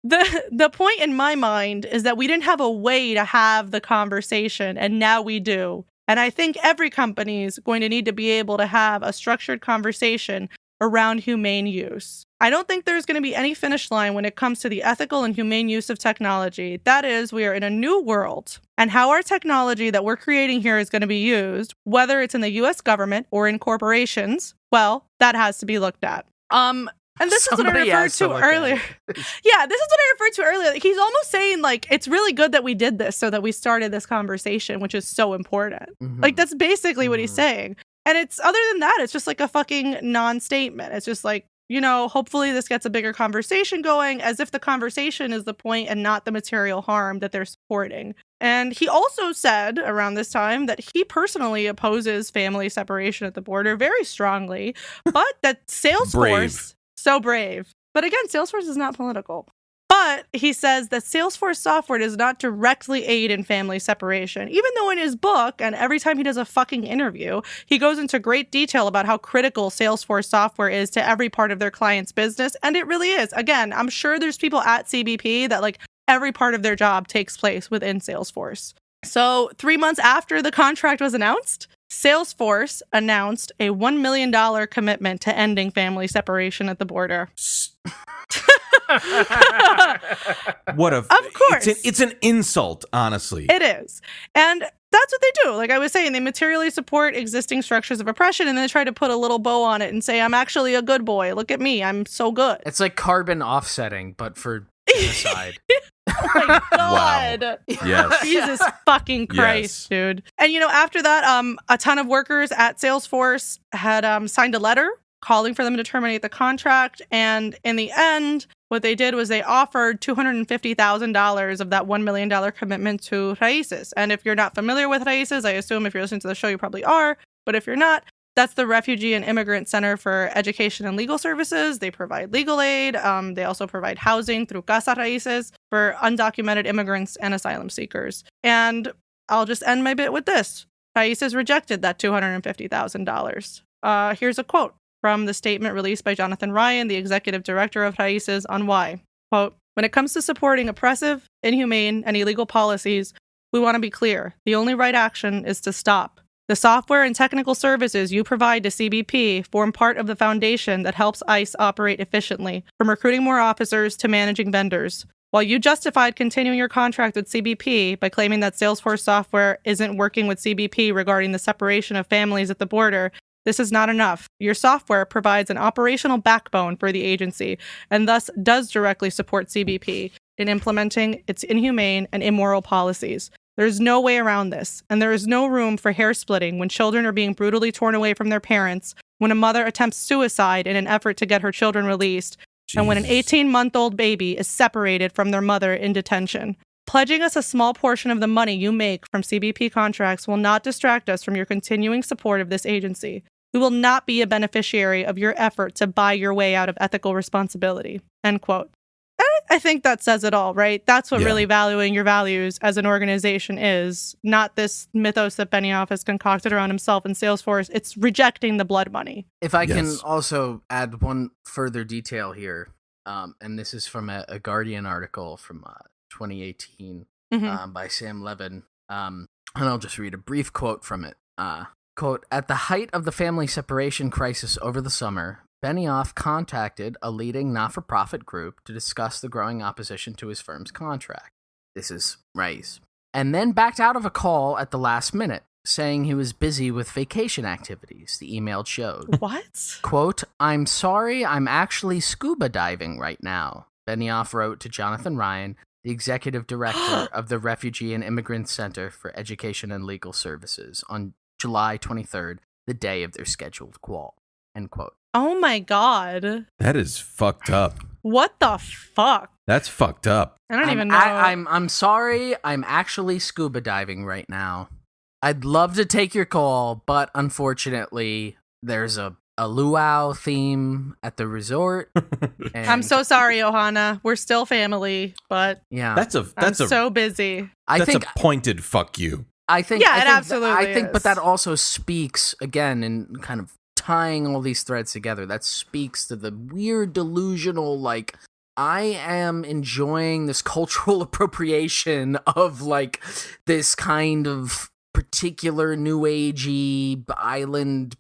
The point in my mind is that we didn't have a way to have the conversation, and now we do. And I think every company is going to need to be able to have a structured conversation around humane use. I don't think there's going to be any finish line when it comes to the ethical and humane use of technology. That is, we are in a new world, and how our technology that we're creating here is going to be used, whether it's in the US government or in corporations, well, that has to be looked at. And this is what I referred to earlier. Yeah, this is what I referred to earlier. He's almost saying, like, it's really good that we did this so that we started this conversation, which is so important. Like, that's basically what he's saying. And it's, other than that, it's just like a fucking non-statement. It's just like, you know, hopefully this gets a bigger conversation going, as if the conversation is the point and not the material harm that they're supporting. And he also said around this time that he personally opposes family separation at the border very strongly, but that Salesforce, so brave. But again, Salesforce is not political. But he says that Salesforce software does not directly aid in family separation, even though in his book, and every time he does a fucking interview, he goes into great detail about how critical Salesforce software is to every part of their client's business. And it really is. Again, I'm sure there's people at CBP that like every part of their job takes place within Salesforce. So 3 months after the contract was announced, Salesforce announced a $1 million commitment to ending family separation at the border. What a... Of course. It's an insult, honestly. It is. And That's what they do. Like I was saying, they materially support existing structures of oppression, and then they try to put a little bow on it and say, I'm actually a good boy. Look at me. I'm so good. It's like carbon offsetting, but for genocide. Oh my God. Wow. Yes. Jesus fucking Christ, dude. And after that, a ton of workers at Salesforce had signed a letter calling for them to terminate the contract. And in the end, what they did was they offered $250,000 of that $1 million commitment to Raíces. And if you're not familiar with Raíces, I assume if you're listening to the show, you probably are. But if you're not, that's the Refugee and Immigrant Center for Education and Legal Services. They provide legal aid. They also provide housing through Casa Raíces for undocumented immigrants and asylum seekers. And I'll just end my bit with this. Raíces rejected that $250,000. Here's a quote from the statement released by Jonathan Ryan, the executive director of Raíces, on why. Quote, when it comes to supporting oppressive, inhumane, and illegal policies, we want to be clear. The only right action is to stop. The software and technical services you provide to CBP form part of the foundation that helps ICE operate efficiently, from recruiting more officers to managing vendors. While you justified continuing your contract with CBP by claiming that Salesforce software isn't working with CBP regarding the separation of families at the border, this is not enough. Your software provides an operational backbone for the agency and thus does directly support CBP in implementing its inhumane and immoral policies. There is no way around this, and there is no room for hair splitting when children are being brutally torn away from their parents, when a mother attempts suicide in an effort to get her children released, and when an 18-month-old baby is separated from their mother in detention. Pledging us a small portion of the money you make from CBP contracts will not distract us from your continuing support of this agency. We will not be a beneficiary of your effort to buy your way out of ethical responsibility. End quote. I think that says it all, right? That's what really valuing your values as an organization is, not this mythos that Benioff has concocted around himself in Salesforce. It's rejecting the blood money. If I can also add one further detail here, and this is from a Guardian article from 2018 by Sam Levin, and I'll just read a brief quote from it. Quote, at the height of the family separation crisis over the summer, Benioff contacted a leading not-for-profit group to discuss the growing opposition to his firm's contract. This is Raíces. And then backed out of a call at the last minute, saying he was busy with vacation activities, the email showed. What? Quote, I'm sorry, I'm actually scuba diving right now, Benioff wrote to Jonathan Ryan, the executive director of the Refugee and Immigrant Center for Education and Legal Services, on July 23rd, the day of their scheduled call. End quote. Oh my God. That is fucked up. What the fuck? That's fucked up. I don't even know. I'm sorry. I'm actually scuba diving right now. I'd love to take your call, but unfortunately, there's a luau theme at the resort. I'm so sorry, Johanna. We're still family, but that's I'm so busy. I think a pointed fuck you. I think it absolutely is. But that also speaks again in kind of tying all these threads together. That speaks to the weird delusional, like, I am enjoying this cultural appropriation of like this kind of particular new agey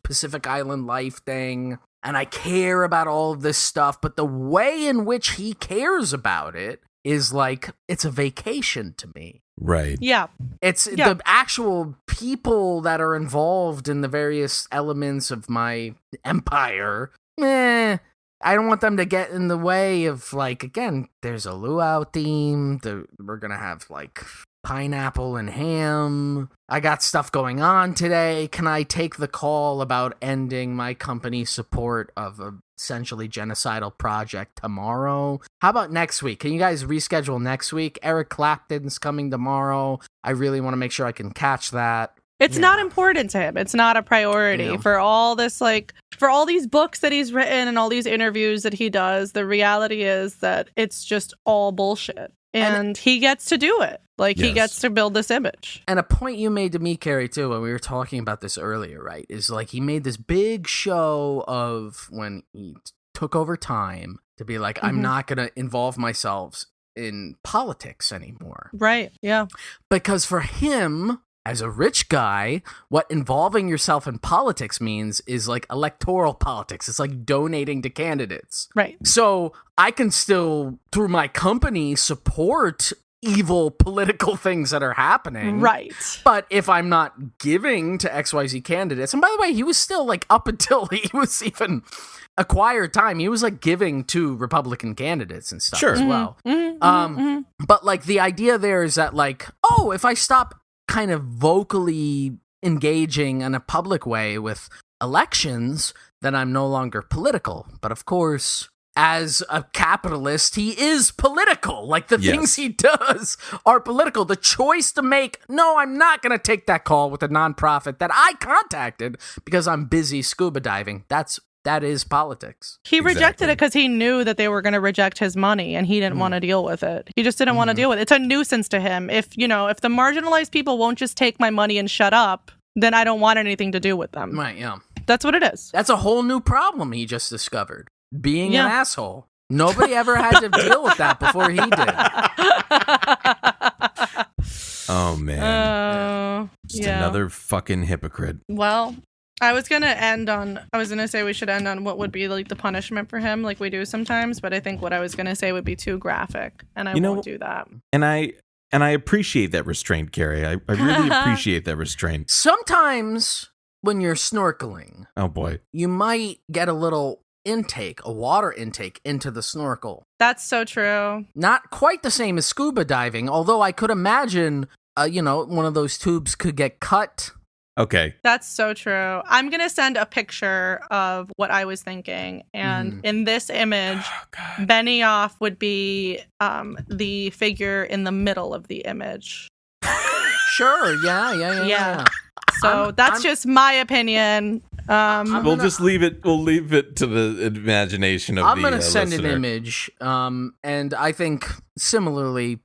Pacific Island life thing, and I care about all of this stuff, but the way in which he cares about it is like it's a vacation to me. Right. Yeah. It's the actual people that are involved in the various elements of my empire. I don't want them to get in the way of, like, again, there's a luau theme. We're going to have, like, pineapple and ham. I got stuff going on today. Can I take the call about ending my company's support of a essentially genocidal project tomorrow? How about next week? Can you guys reschedule next week? Eric Clapton's coming tomorrow. I really want to make sure I can catch that. It's not important to him. It's not a priority for all this, like, for all these books that he's written and all these interviews that he does. The reality is that it's just all bullshit. And he gets to do it. Like, he gets to build this image. And a point you made to me, Carrie, too, when we were talking about this earlier, right, is like he made this big show of when he took over Time to be like, I'm not going to involve myself in politics anymore. Right, yeah. Because for him, as a rich guy, what involving yourself in politics means is like electoral politics. It's like donating to candidates. Right. So I can still, through my company, support evil political things that are happening. Right. But if I'm not giving to XYZ candidates, and by the way, he was still like up until he was even acquired time, he was like giving to Republican candidates and stuff as well. But like the idea there is that like, oh, if I stop kind of vocally engaging in a public way with elections, then I'm no longer political. But of course, as a capitalist, he is political. Like the things he does are political. The choice to make, no, I'm not going to take that call with a nonprofit that I contacted because I'm busy scuba diving. That is politics. He rejected it because he knew that they were going to reject his money and he didn't want to deal with it. He just didn't want to deal with it. It's a nuisance to him. If the marginalized people won't just take my money and shut up, then I don't want anything to do with them. Right, yeah. That's what it is. That's a whole new problem he just discovered. Being an asshole. Nobody ever had to deal with that before he did. Oh, man. Just another fucking hypocrite. Well, I was going to say we should end on what would be like the punishment for him, like we do sometimes, but I think what I was going to say would be too graphic, and I won't do that. And I appreciate that restraint, Carrie. I really appreciate that restraint. Sometimes when you're snorkeling, oh boy, you might get a little a water intake into the snorkel. That's so true. Not quite the same as scuba diving, although I could imagine, one of ththose tubes could get cut. Okay. That's so true. I'm going to send a picture of what I was thinking. And in this image, Benioff would be the figure in the middle of the image. Sure. Yeah. So that's just my opinion. We'll leave it to the imagination of I'm the going to send listener. an image. And I think similarly,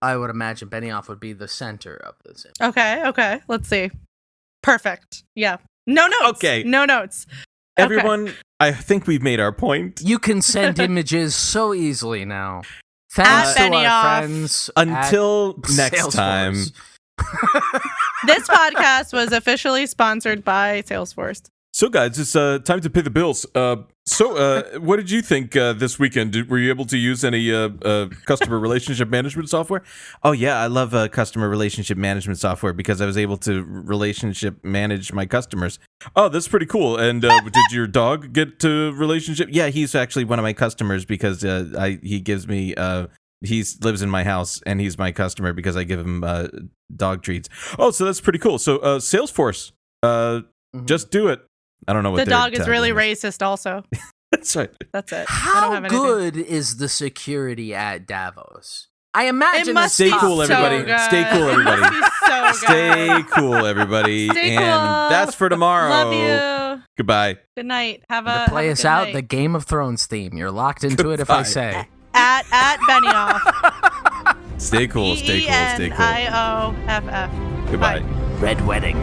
I would imagine Benioff would be the center of this image. Okay. Let's see. Perfect. Yeah. No notes. Okay. No notes. Everyone, I think we've made our point. You can send images so easily now. Thanks to Benioff. our friends. Until next Salesforce. time. This podcast was officially sponsored by Salesforce. So, guys, it's time to pay the bills. What did you think this weekend? Were you able to use any customer relationship management software? Oh, yeah, I love customer relationship management software because I was able to relationship manage my customers. Oh, that's pretty cool. And did your dog get to relationship? Yeah, he's actually one of my customers because he gives me... he lives in my house, and he's my customer because I give him dog treats. Oh, so that's pretty cool. So Salesforce, just do it. I don't know what the dog is really racist also. That's right. That's it. How good is the security at Davos? I imagine must Stay cool, everybody. So Stay cool, everybody. So Stay cool, everybody. Stay cool. And that's for tomorrow. Love you. Goodbye. Good night. To play us out, the Game of Thrones theme. You're locked into it if I say. At Benioff. Stay cool, stay cool, stay cool. Benioff. Goodbye. Red Wedding.